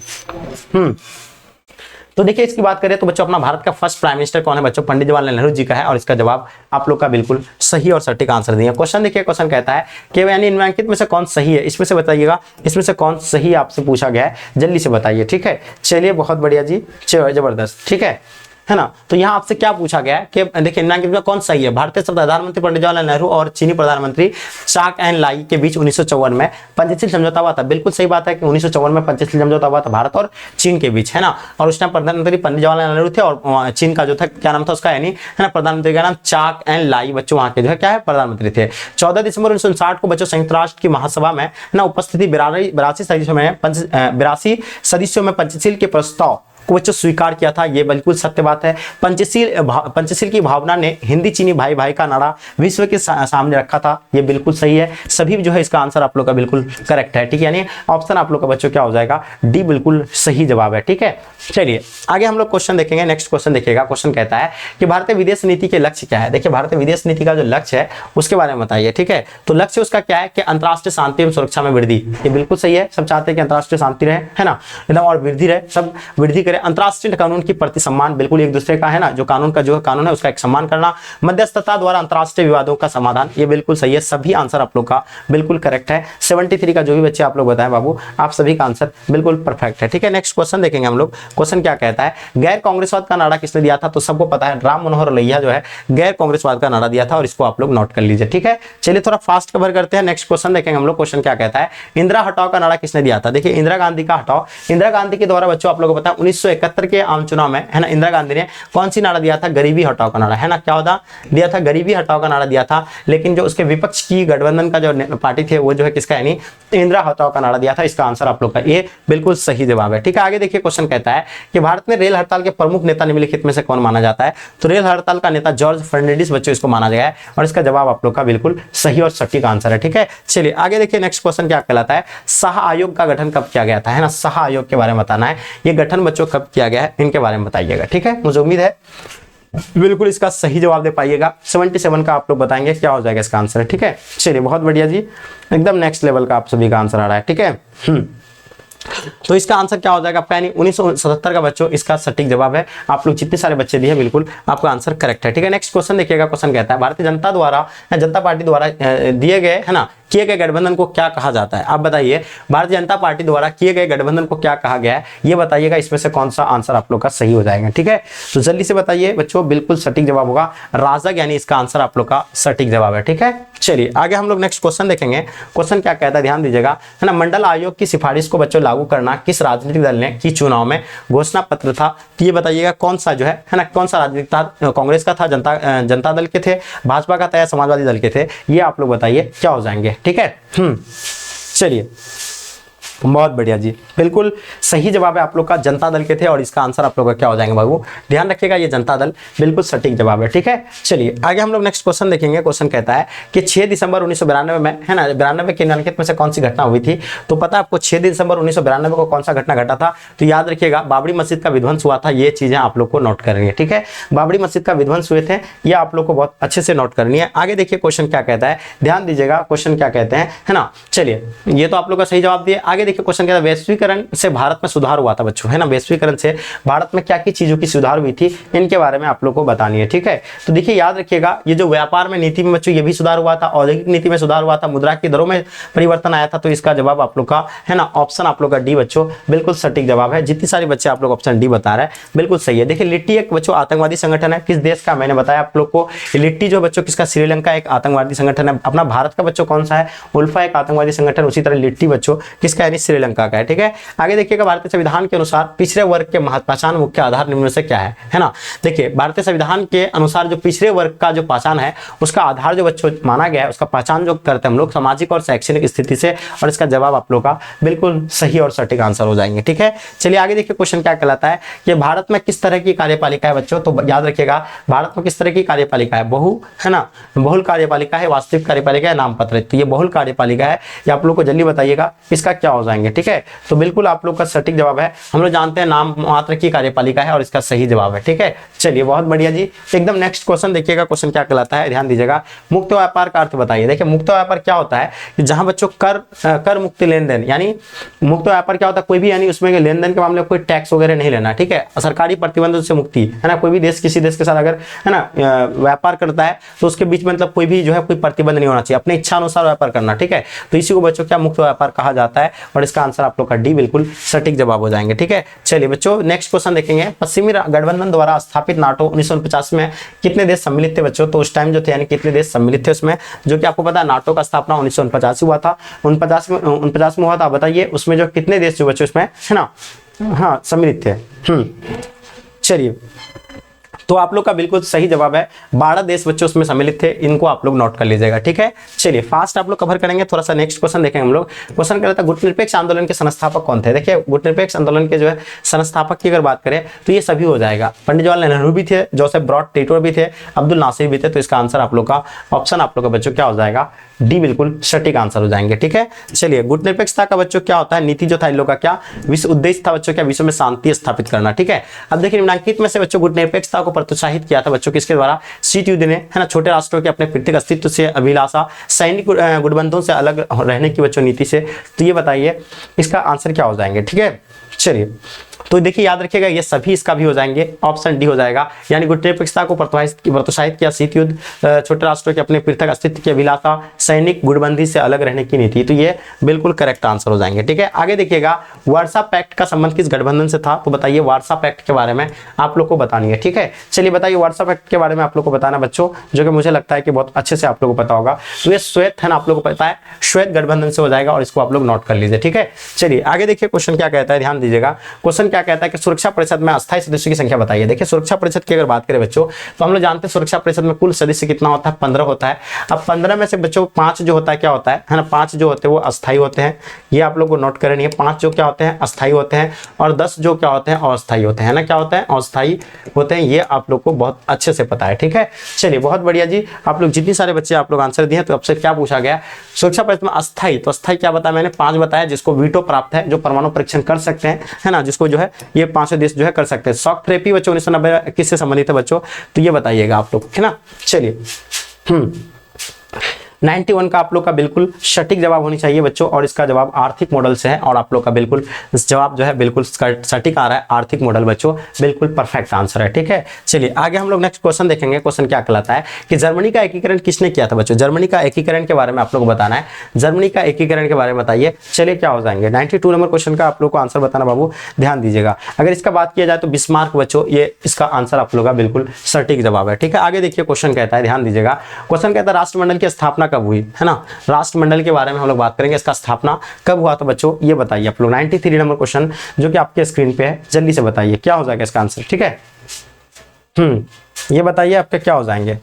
तो देखिए इसकी बात करें तो बच्चों अपना भारत का फर्स्ट प्राइम मिनिस्टर कौन है बच्चों? पंडित जवाहरलाल नेहरू जी का है, और इसका जवाब आप लोग का बिल्कुल सही और सटीक आंसर दिया। क्वेश्चन देखिए, क्वेश्चन कहता है कि यानी निम्नलिखित में से कौन सही है, इसमें से बताइएगा, इसमें से कौन सही आपसे पूछा गया है, जल्दी से बताइए। ठीक है, चलिए बहुत बढ़िया जी, जबरदस्त। ठीक है ना, तो यहाँ आपसे क्या पूछा गया है कि देखिए निम्नलिखित में कौन सही है? भारतीय प्रधानमंत्री पंडित जवाहरलाल नेहरू और चीनी प्रधानमंत्री चाक एंड लाई के बीच 1954 में पंचशील समझौता हुआ था। बिल्कुल सही बात है कि 1954 में पंचशील समझौता हुआ था भारत और चीन के बीच, है ना, और उस टाइम प्रधानमंत्री पंडित जवाहरलाल नेहरू थे और चीन का जो था क्या नाम था उसका, यानी है ना प्रधानमंत्री का नाम चाक एंड लाई बच्चों वहां के जो है क्या है प्रधानमंत्री थे। 14 दिसंबर 1959 को बच्चों संयुक्त राष्ट्र की महासभा में ना उपस्थिति 82 सदस्यों में पंचशील के प्रस्ताव को बच्चों स्वीकार किया था। ये बिल्कुल सत्य बात है। पंचशील की भावना ने हिंदी चीनी भाई भाई का नारा विश्व के सामने रखा था, ये बिल्कुल सही है। सभी जो है इसका आंसर आप लोग का बिल्कुल करेक्ट है। ठीक है, यानी ऑप्शन आप लोग का बच्चों क्या हो जाएगा? डी बिल्कुल सही जवाब है। ठीक है, चलिए आगे हम लोग क्वेश्चन देखेंगे। नेक्स्ट क्वेश्चन देखिएगा, क्वेश्चन कहता है कि भारतीय विदेश नीति के लक्ष्य क्या है? देखिए भारतीय विदेश नीति का जो लक्ष्य है उसके बारे में बताइए। ठीक है, तो लक्ष्य उसका क्या है कि अंतर्राष्ट्रीय शांति एवं सुरक्षा में वृद्धि, ये बिल्कुल सही है। सब चाहते हैं कि अंतर्राष्ट्रीय शांति रहे, है ना, एकदम, और वृद्धि रहे, सब वृद्धि करें। अंतर्राष्ट्रीय कानून की प्रति सम्मान, बिल्कुल एक दूसरे का, है ना, जो कानून का जो कानून है उसका एक सम्मान करना। मध्यस्थता द्वारा अंतर्राष्ट्रीय विवादों का समाधान, ये बिल्कुल सही है। सभी आंसर आप लोग का बिल्कुल करेक्ट है। 73 का जो भी बच्चे आप लोग बताएं बाबू, आप सभी का आंसर बिल्कुल परफेक्ट है। ठीक है, नेक्स्ट क्वेश्चन देखेंगे हम लोग। क्वेश्चन क्या कहता है, गैर कांग्रेसवाद का नारा किसने दिया था? तो सबको पता है राम मनोहर लोहिया जो है गैर कांग्रेसवाद का नारा दिया था, और इसको आप लोग नोट कर लीजिए। ठीक है, चलिए थोड़ा फास्ट कवर करते हैं। नेक्स्ट क्वेश्चन देखेंगे हम लोग। क्वेश्चन क्या कहता है, इंदिरा हटाओ का नारा किसने दिया था? देखिए इंदिरा गांधी का हटाओ, इंदिरा गांधी के द्वारा बच्चों आप लोगों को पता है 1971 के आम चुनाव में, है ना, इंदिरा गांधी ने कौन सी नारा दिया था? गरीबी हटाओ का नारा, है ना, क्या होता दिया था? गरीबी हटाओ का नारा दिया था। लेकिन जो उसके विपक्ष की गठबंधन का जो पार्टी थे वो जो है किसका, यानी इंदिरा हटाओ का नारा दिया था। इसका आंसर आप लोग का ये बिल्कुल सही जवाब है। ठीक है, आगे देखिए क्वेश्चन कहता है कि भारत में रेल हड़ताल के प्रमुख नेता निम्नलिखित में से कौन माना जाता है? तो रेल हड़ताल का नेता जॉर्ज फर्नांडिस बच्चों इसको माना गया है, और इसका जवाब आप लोग का बिल्कुल सही और सटीक आंसर है। ठीक है, चलिए आगे देखिए। नेक्स्ट क्वेश्चन क्या कहलाता है, शाह आयोग का गठन कब किया गया था? है ना, शाह आयोग के बारे में बताना है। ये गठन बच्चों कब किया गया है, इनके बारे में बताइएगा। ठीक है, मुझे उम्मीद है बिल्कुल इसका सही जवाब दे पाइएगा। 77 का आप लोग बताएंगे क्या हो जाएगा इसका आंसर। ठीक है, चलिए बहुत बढ़िया जी, एकदम नेक्स्ट लेवल का आप सभी का आंसर आ रहा है। ठीक है, तो इसका आंसर क्या हो जाएगा आपका, यानी 1977 का बच्चों इसका सटीक जवाब है। आप लोग जितने सारे बच्चे दिए बिल्कुल आपका आंसर करेक्ट है। ठीक है, नेक्स्ट क्वेश्चन देखिएगा। क्वेश्चन कहता है भारतीय जनता पार्टी द्वारा दिए गए, है ना, किए गए गठबंधन को क्या कहा जाता है? आप बताइए, भारतीय जनता पार्टी द्वारा किए गए गठबंधन को क्या कहा गया है, ये बताइएगा। इसमें से कौन सा आंसर आप लोग का सही हो जाएगा? ठीक है, तो जल्दी से बताइए बच्चों, बिल्कुल सटीक जवाब होगा राजग, यानी इसका आंसर आप लोग का सटीक जवाब है। ठीक है, चलिए आगे हम लोग नेक्स्ट क्वेश्चन देखेंगे। क्वेश्चन क्या कहता है, ध्यान दीजिएगा, है ना, मंडल आयोग की सिफारिश को बच्चों लागू करना किस राजनीतिक दल ने की चुनाव में घोषणा पत्र था? तो ये बताइएगा कौन सा जो है ना, कौन सा राजनीतिक था? कांग्रेस का था, जनता दल के थे, भाजपा का था, या समाजवादी दल के थे? ये आप लोग बताइए क्या हो जाएंगे। ठीक है, चलिए बहुत बढ़िया जी, बिल्कुल सही जवाब है आप लोग का, जनता दल के थे, और इसका आंसर आप लोग का क्या हो जाएंगे बाबू, ध्यान रखिएगा, ये जनता दल बिल्कुल सटीक जवाब है। ठीक है, चलिए आगे हम लोग नेक्स्ट क्वेश्चन देखेंगे। क्वेश्चन कहता है कि 6 दिसंबर 1992 में, है ना, 92 के निम्नलिखित में से कौन सी घटना हुई थी? तो पता है आपको 6 दिसंबर 1992 को कौन सा घटना घटा था? तो याद रखिएगा, बाबरी मस्जिद का विध्वंस हुआ था। ये चीजें आप लोग को नोट करेंगे। ठीक है, बाबरी मस्जिद का विध्वंस हुए थे, ये आप लोग को बहुत अच्छे से नोट करनी है। आगे देखिए क्वेश्चन क्या कहता है, ध्यान दीजिएगा, क्वेश्चन क्या कहते हैं, है ना, चलिए ये तो आप लोग का सही जवाब दिए। आगे देखिए क्वेश्चन क्या था, वैश्वीकरण से भारत में सुधार हुआ था बच्चों, है ना। वैश्वीकरण से भारत में क्या क्या चीजों की सुधार हुई थी, इनके बारे में आप लोग को बतानी है, ठीक है। तो देखिए याद रखिएगा, ये जो व्यापार में नीति में बच्चों ये भी सुधार हुआ था, औद्योगिक नीति में सुधार हुआ था, मुद्रा की दरों में परिवर्तन आया था। तो इसका जवाब आप लोग का है ना ऑप्शन आप लोग का डी बच्चों बिल्कुल सटीक जवाब है। जितने सारे बच्चे आप लोग ऑप्शन डी बता रहे हैं बिल्कुल सही है। देखिए लिट्टी एक बच्चों आतंकवादी संगठन है, किस देश का, मैंने बताया आप लोग को। लिट्टी जो बच्चों किसका, श्रीलंका एक आतंकवादी संगठन है। अपना भारत का बच्चों कौन सा है, उल्फा एक आतंकवादी संगठन, उसी तरह लिट्टी बच्चों किसका, यानी श्रीलंका का है, ठीक है। आगे देखिएगा, भारतीय संविधान के अनुसार पिछड़े वर्ग के पहचान मुख्य आधार निम्न में से क्या है ना। देखिए भारतीय संविधान के अनुसार जो पिछड़े वर्ग का जो पहचान है उसका आधार जो बच्चों माना गया है, उसका पहचान जो करते हैं हम लोग सामाजिक और शैक्षणिक स्थिति से, और इसका जवाब आप लोग का बिल्कुल सही और सटीक आंसर हो जाएंगे, ठीक है। चलिए आगे देखिए क्वेश्चन क्या कहलाता है कि भारत में किस तरह की कार्यपालिका है बच्चों। तो याद रखिएगा भारत में किस तरह की कार्यपालिका है, है ना, बहुल कार्यपालिका है, वास्तविक कार्यपालिका है, नामपत्र। तो ये बहुल कार्यपालिका है, ये आप लोग को जल्दी बताइएगा इसका क्या हो जाएंगे, ठीक है। तो बिल्कुल आप लोग का सटीक जवाब है, हम लोग जानते हैं नाम मात्र की कार्यपालिका है, और इसका सही जवाब है, ठीक है। चलिए बहुत बढ़िया जी, एकदम नेक्स्ट क्वेश्चन देखिएगा, क्वेश्चन क्या कहलाता है, ध्यान दीजिएगा। मुक्त व्यापार का अर्थ बताइए। देखिए मुक्त व्यापार क्या होता है कि जहां बच्चों कर मुक्त लेन देन, यानी मुक्त व्यापार क्या होता है, कोई भी यानी उसमें लेन देन के मामले में कोई टैक्स वगैरह नहीं लेना, ठीक है। सरकारी प्रतिबंधों से मुक्ति, है ना। कोई भी देश किसी देश के साथ अगर है ना व्यापार करता है तो उसके बीच में मतलब कोई भी जो है कोई प्रतिबंध नहीं होना चाहिए, अपने इच्छा अनुसार व्यापार करना, ठीक है। तो इसी को बच्चों क्या मुक्त व्यापार कहा जाता है, और इसका आंसर आप लोग का डी बिल्कुल सटीक जवाब हो जाएंगे, ठीक है। चलिए बच्चों नेक्स्ट क्वेश्चन देखेंगे। पश्चिमी गठबंधन द्वारा स्थापित नाटो 1949 में कितने देश सम्मिलित थे बच्चों। तो उस टाइम जो थे यानी कितने देश सम्मिलित थे उसमें, जो कि आपको पता है नाटो का स्थापना 1949 हुआ था, 49 में हुआ था। बताइए उसमें जो कितने देश जो बच्चों इसमें है ना हाँ सम्मिलित थे। चलिए तो आप लोग का बिल्कुल सही जवाब है, 12 देश बच्चों उसमें सम्मिलित थे, इनको आप लोग नोट कर लीजिएगा, ठीक है। चलिए फास्ट आप लोग कवर करेंगे, थोड़ा सा नेक्स्ट क्वेश्चन देखेंगे हम लोग। क्वेश्चन कर रहा था गुटनिरपेक्ष आंदोलन के संस्थापक कौन थे। देखिए गुटनिरपेक्ष आंदोलन के जो है संस्थापक की अगर बात करें तो ये सभी हो जाएगा, पंडित जवाहरलाल नेहरू भी थे, जोसेफ ब्रॉड टिटो भी थे, अब्दुल नासिर भी थे। तो इसका आंसर आप लोग का ऑप्शन आप लोग का बच्चों क्या हो जाएगा, डी बिल्कुल सटीक आंसर हो जाएंगे, ठीक है। चलिए गुटनिरपेक्षता का बच्चों क्या होता है, नीति जो था इन लोग का क्या विश्व उद्देश्य था बच्चों, क्या विश्व में शांति स्थापित करना, ठीक है। अब देखिए निम्नलिखित में से बच्चों गुटनिरपेक्षता को प्रोत्साहित किया था बच्चों किसके द्वारा, शीत युद्ध ने, है ना। छोटे राष्ट्रों के अपने पृथक अस्तित्व से अभिलाषा, सैनिक गुटबंधों से अलग रहने की बच्चों नीति से। तो ये बताइए इसका आंसर क्या हो जाएंगे, ठीक है। चलिए तो देखिए याद रखिएगा ये सभी इसका भी हो जाएंगे, ऑप्शन डी हो जाएगा। यानी गुटनिरपेक्षता को प्रोत्साहित किया, शीत युद्ध, छोटे राष्ट्रों के अपने पृथक अस्तित्व की अभिलाषा, सैनिक गुटबंदी से अलग रहने की नीति। तो ये बिल्कुल करेक्ट आंसर हो जाएंगे, ठीक है। आगे देखिएगा वार्सा पैक्ट का संबंध किस गठबंधन से था। तो बताइए वार्सा पैक्ट के बारे में आप लोग को बतानी है, ठीक है। चलिए बताइए वार्सा पैक्ट के बारे में आप लोग को बताना बच्चों, जो कि मुझे लगता है कि बहुत अच्छे से आप लोग को पता होगा। तो ये श्वेत है ना, आप लोग को पता है श्वेत गठबंधन से हो जाएगा, और इसको आप लोग नोट कर लीजिए, ठीक है। चलिए आगे देखिए क्वेश्चन क्या कहता है, ध्यान दीजिएगा। क्वेश्चन क्या कहता है कि सुरक्षा परिषद में अस्थायी सदस्यों की संख्या बताइए। देखिए सुरक्षा परिषद की अगर बात करें बच्चों तो हम लोग जानते हैं सुरक्षा परिषद में कुल सदस्य कितना होता है, 15 होता है। अब 15 में से बच्चों 5 जो होता है क्या होता है ना, 5 जो होते हैं वो अस्थायी होते हैं, ये आप लोग को नोट करनी है। 5 जो क्या होते हैं अस्थायी होते हैं, और 10 जो क्या होते हैं अस्थायी होते हैं ना, क्या होते हैं अस्थायी होते हैं। ये आप लोग को बहुत अच्छे से पता है, ठीक है। चलिए बहुत बढ़िया जी, आप लोग जितने सारे बच्चे आप लोग आंसर दिए तो आपसे क्या पूछा गया, सुरक्षा परिषद में अस्थायी। तो अस्थायी क्या बताया मैंने, 5 बताया, जिसको वीटो प्राप्त है, जो परमाणु परीक्षण कर सकते हैं, है ना, जिसको जो है ये 5 देश जो है कर सकते हैं। शॉक थेरेपी बच्चों 1990 किससे संबंधित है बच्चों, तो ये बताइएगा आप लोग, है ना। चलिए 91 का आप लोग का बिल्कुल सटीक जवाब होनी चाहिए बच्चों, और इसका जवाब आर्थिक मॉडल से है, और आप लोग का बिल्कुल जवाब जो है बिल्कुल सटीक आ रहा है, आर्थिक मॉडल बच्चों बिल्कुल परफेक्ट आंसर है, ठीक है। चलिए आगे हम लोग नेक्स्ट क्वेश्चन देखेंगे। क्वेश्चन क्या कहलाता है कि जर्मनी का एकीकरण किसने किया था बच्चों। जर्मनी का एकीकरण के बारे में आप लोग को बताना है, जर्मनी का एकीकरण के बारे में बताइए। चलिए क्या हो जाएंगे, 92 नंबर क्वेश्चन का आप लोग को आंसर बताना बाबू, ध्यान दीजिएगा। अगर इसका बात किया जाए तो बिस्मार्क बच्चों, ये इसका आंसर आप लोग का बिल्कुल सटीक जवाब है, ठीक है। आगे देखिए क्वेश्चन कहता है, ध्यान दीजिएगा। क्वेश्चन कहता है राष्ट्रमंडल की स्थापना कब हुई, है ना। राष्ट्रमंडल के बारे में हम लोग बात करेंगे, इसका स्थापना कब हुआ था बच्चों, ये बताइए आप लोग। 93 नंबर क्वेश्चन जो कि आपके स्क्रीन पे है, जल्दी से बताइए क्या हो जाएगा इसका आंसर, ठीक है। ये बताइए आपके क्या हो जाएंगे।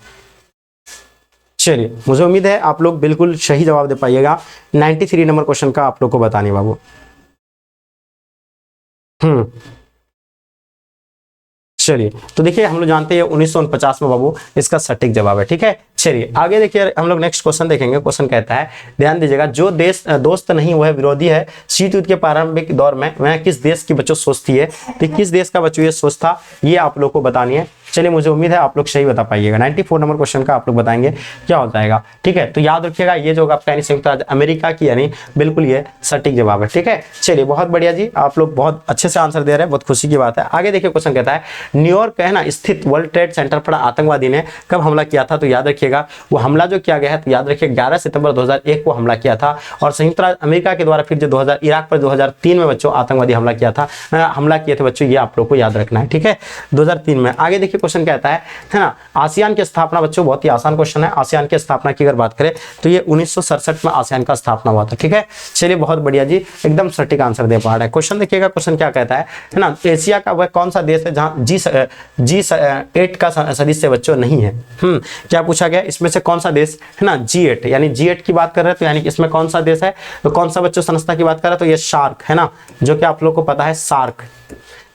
चलिए मुझे उम्मीद है आप लोग बिल्कुल सही जवाब दे पाइएगा। 93 नंबर क्वेश्चन का आप लोग को बतानी बाबू। चलिए तो देखिए हम लोग जानते हैं 1949 में बाबू इसका सटीक जवाब है, ठीक है। चलिए आगे देखिए हम लोग नेक्स्ट क्वेश्चन देखेंगे। क्वेश्चन कहता है, ध्यान दीजिएगा, जो देश दोस्त नहीं वह विरोधी है। शीत युद्ध के प्रारंभिक दौर में वह किस देश की बच्चों सोच थी है, तो किस देश का बच्चों ये सोच था, ये आप लोग को बतानी है। चलिए मुझे उम्मीद है आप लोग सही बता पाइएगा। 94 नंबर क्वेश्चन का आप लोग बताएंगे क्या हो जाएगा, ठीक है। तो याद रखिएगा ये जो होगा आपका यानी संयुक्त राज्य अमेरिका की यानी बिल्कुल ये सटीक जवाब है, ठीक है। चलिए बहुत बढ़िया जी, आप लोग बहुत अच्छे से आंसर दे रहे हैं, बहुत खुशी की बात है। आगे देखिए क्वेश्चन कहता है न्यूयॉर्क है ना स्थित वर्ल्ड ट्रेड सेंटर पर आतंकवादी ने कब हमला किया था, तो याद रखिएगा वो हमला जो किया गया है तो याद रखिए 11 सितंबर 2001 को हमला किया था। और संयुक्त राज्य अमेरिका के द्वारा फिर जो 2000 इराक पर 2003 में बच्चों आतंकवादी हमला किया था, हमला किए थे बच्चों, ये आप लोग को याद रखना है, ठीक है, 2003 में। आगे देखिए क्वेश्चन कहता है ना आसियान की स्थापना, बच्चों बहुत ही आसान क्वेश्चन है। आसियान की स्थापना की अगर बात करें तो ये 1967 में आसियान का स्थापना हुआ था, ठीक है। चलिए बहुत बढ़िया जी, एकदम सटीक आंसर दे पा रहा है। क्वेश्चन देखिएगा, क्वेश्चन क्या कहता है ना एशिया का वह कौन सा देश है जहां G8 का सदस्य बच्चों नहीं है। क्या पूछा गया, इसमें से कौन सा देश है ना G8 यानी G8 की बात कर रहे हैं, तो यानी कि इसमें कौन सा देश है, तो कौन सा बच्चों संस्था की बात कर रहे हैं, तो ये सार्क है ना, जो कि आप लोग को पता है सार्क,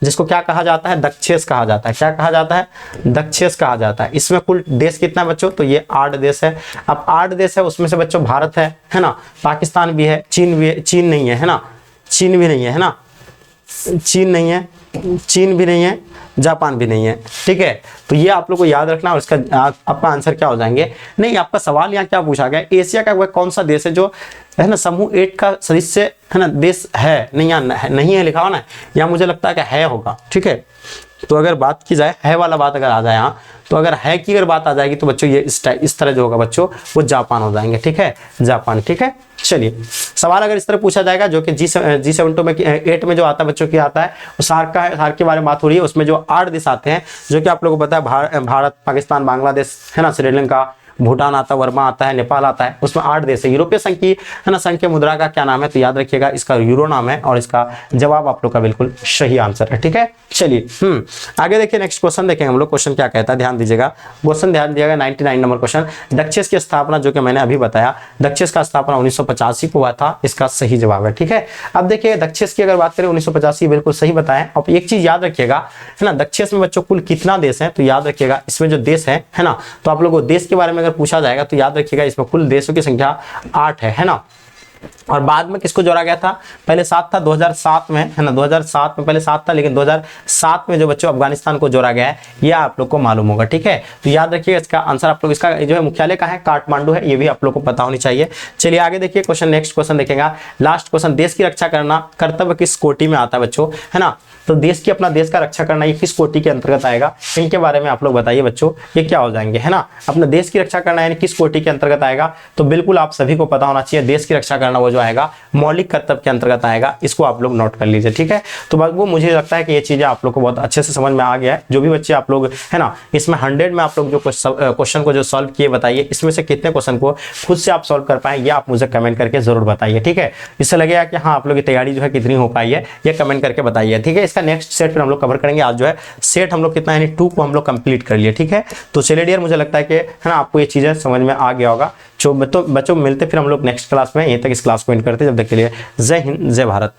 जिसको क्या कहा जाता है, दक्षेस कहा जाता है। क्या कहा जाता है, दक्षेस कहा जाता है। इसमें कुल देश कितना है बच्चों, तो ये 8 देश है। अब 8 देश है, उसमें से बच्चों भारत है ना, पाकिस्तान भी है, चीन भी है, चीन नहीं है ना, चीन भी नहीं है ना, चीन नहीं है, चीन भी नहीं है, जापान भी नहीं है, ठीक है। तो ये आप लोग को याद रखना, और इसका आपका आंसर क्या हो जाएंगे। नहीं, आपका सवाल यहाँ क्या पूछा गया, एशिया का वह कौन सा देश है जो है ना समूह 8 का सदस्य है ना देश है, नहीं यहाँ नहीं है लिखा हुआ ना, यहाँ मुझे लगता है कि है होगा, ठीक है। तो अगर बात की जाए है वाला बात अगर आ जाए यहाँ, तो अगर है की अगर बात आ जाएगी तो बच्चों ये इस तरह जो होगा बच्चों वो जापान हो जाएंगे, ठीक है, जापान, ठीक है। चलिए सवाल अगर इस तरह पूछा जाएगा जो कि G7 में 8 में जो आता है बच्चों की आता है वो सार्क का है, सार्क के बारे में बात हो रही है। उसमें जो 8 देश आते हैं जो कि आप लोगों को पता है भारत, पाकिस्तान, बांग्लादेश है ना, श्रीलंका, भूटान आता है, वर्मा आता है, नेपाल आता है, उसमें 8 देश है। यूरोपीय संघ की है ना संघ के मुद्रा का क्या नाम है, तो याद रखिएगा इसका यूरो नाम है, और इसका जवाब आप लोग का बिल्कुल सही आंसर है, ठीक है। चलिए आगे देखिए नेक्स्ट क्वेश्चन देखेंगे हम लोग। क्वेश्चन क्या कहता है, ध्यान दीजिएगा, क्वेश्चन ध्यान दीजिएगा। 99 नंबर क्वेश्चन, दक्षेस की स्थापना जो कि मैंने अभी बताया, दक्षेस का स्थापना 1985 को हुआ था, इसका सही जवाब है, ठीक है। अब देखिए दक्षेस की अगर बात करें 1985 बिल्कुल सही बताएं। अब एक चीज याद रखिएगा है ना, दक्षेस में बच्चों कुल कितना देश है, तो याद रखिएगा इसमें जो देश है ना, तो आप लोगों को देश के बारे में अगर पूछा जाएगा तो याद रखिएगा इसमें कुल देशों की संख्या 8 है ना। और बाद में किसको जोड़ा गया था, पहले 7 था 2007 में है ना, 2007 में पहले 7 था, लेकिन 2007 में जो बच्चों अफगानिस्तान को जोड़ा गया है, ये आप लोग को मालूम होगा, ठीक है। तो याद रखिए इसका आंसर आप लोग, इसका जो है मुख्यालय का है काठमांडू है, ये भी आप लोग को पता होनी चाहिए। चलिए आगे देखिए क्वेश्चन, नेक्स्ट क्वेश्चन देखेगा, लास्ट क्वेश्चन, देश की रक्षा करना कर्तव्य किस कोटि में आता है बच्चों, है ना। तो देश की अपना देश का रक्षा करना ये किस कोटि के अंतर्गत आएगा, इनके बारे में आप लोग बताइए बच्चों, ये क्या हो जाएंगे, है ना। अपने देश की रक्षा करना यानी किस कोटि के अंतर्गत आएगा, तो बिल्कुल आप सभी को पता होना चाहिए, देश की रक्षा करना वो जो आएगा मौलिक कर्तव्य के अंतर्गत आएगा, इसको आप लोग नोट कर लीजिए, ठीक है। तो वो मुझे लगता है कि ये चीजें आप लोग को बहुत अच्छे से समझ में आ गया है। जो भी बच्चे आप लोग है ना, इसमें 100 में आप लोग जो क्वेश्चन को जो सॉल्व किए बताइए, इसमें से कितने क्वेश्चन को खुद से आप सॉल्व कर पाए, ये आप मुझे कमेंट करके जरूर बताइए, ठीक है। इससे लगेगा कि हाँ आप लोग की तैयारी जो है कितनी हो पाई है, ये कमेंट करके बताइए, ठीक है। इसका नेक्स्ट सेट फिर हम लोग कवर करेंगे। आज जो है सेट हम लोग कितना यानी 2 को हम लोग कंप्लीट कर लिए, ठीक है। तो चलिए डियर, मुझे लगता है कि है ना आपको ये चीजें समझ में आ गया होगा। तो बच्चों मिलते फिर हम लोग नेक्स्ट क्लास में, यहीं तक इस क्लास को एंड करते हैं। जब तक के लिए जय हिंद, जय भारत।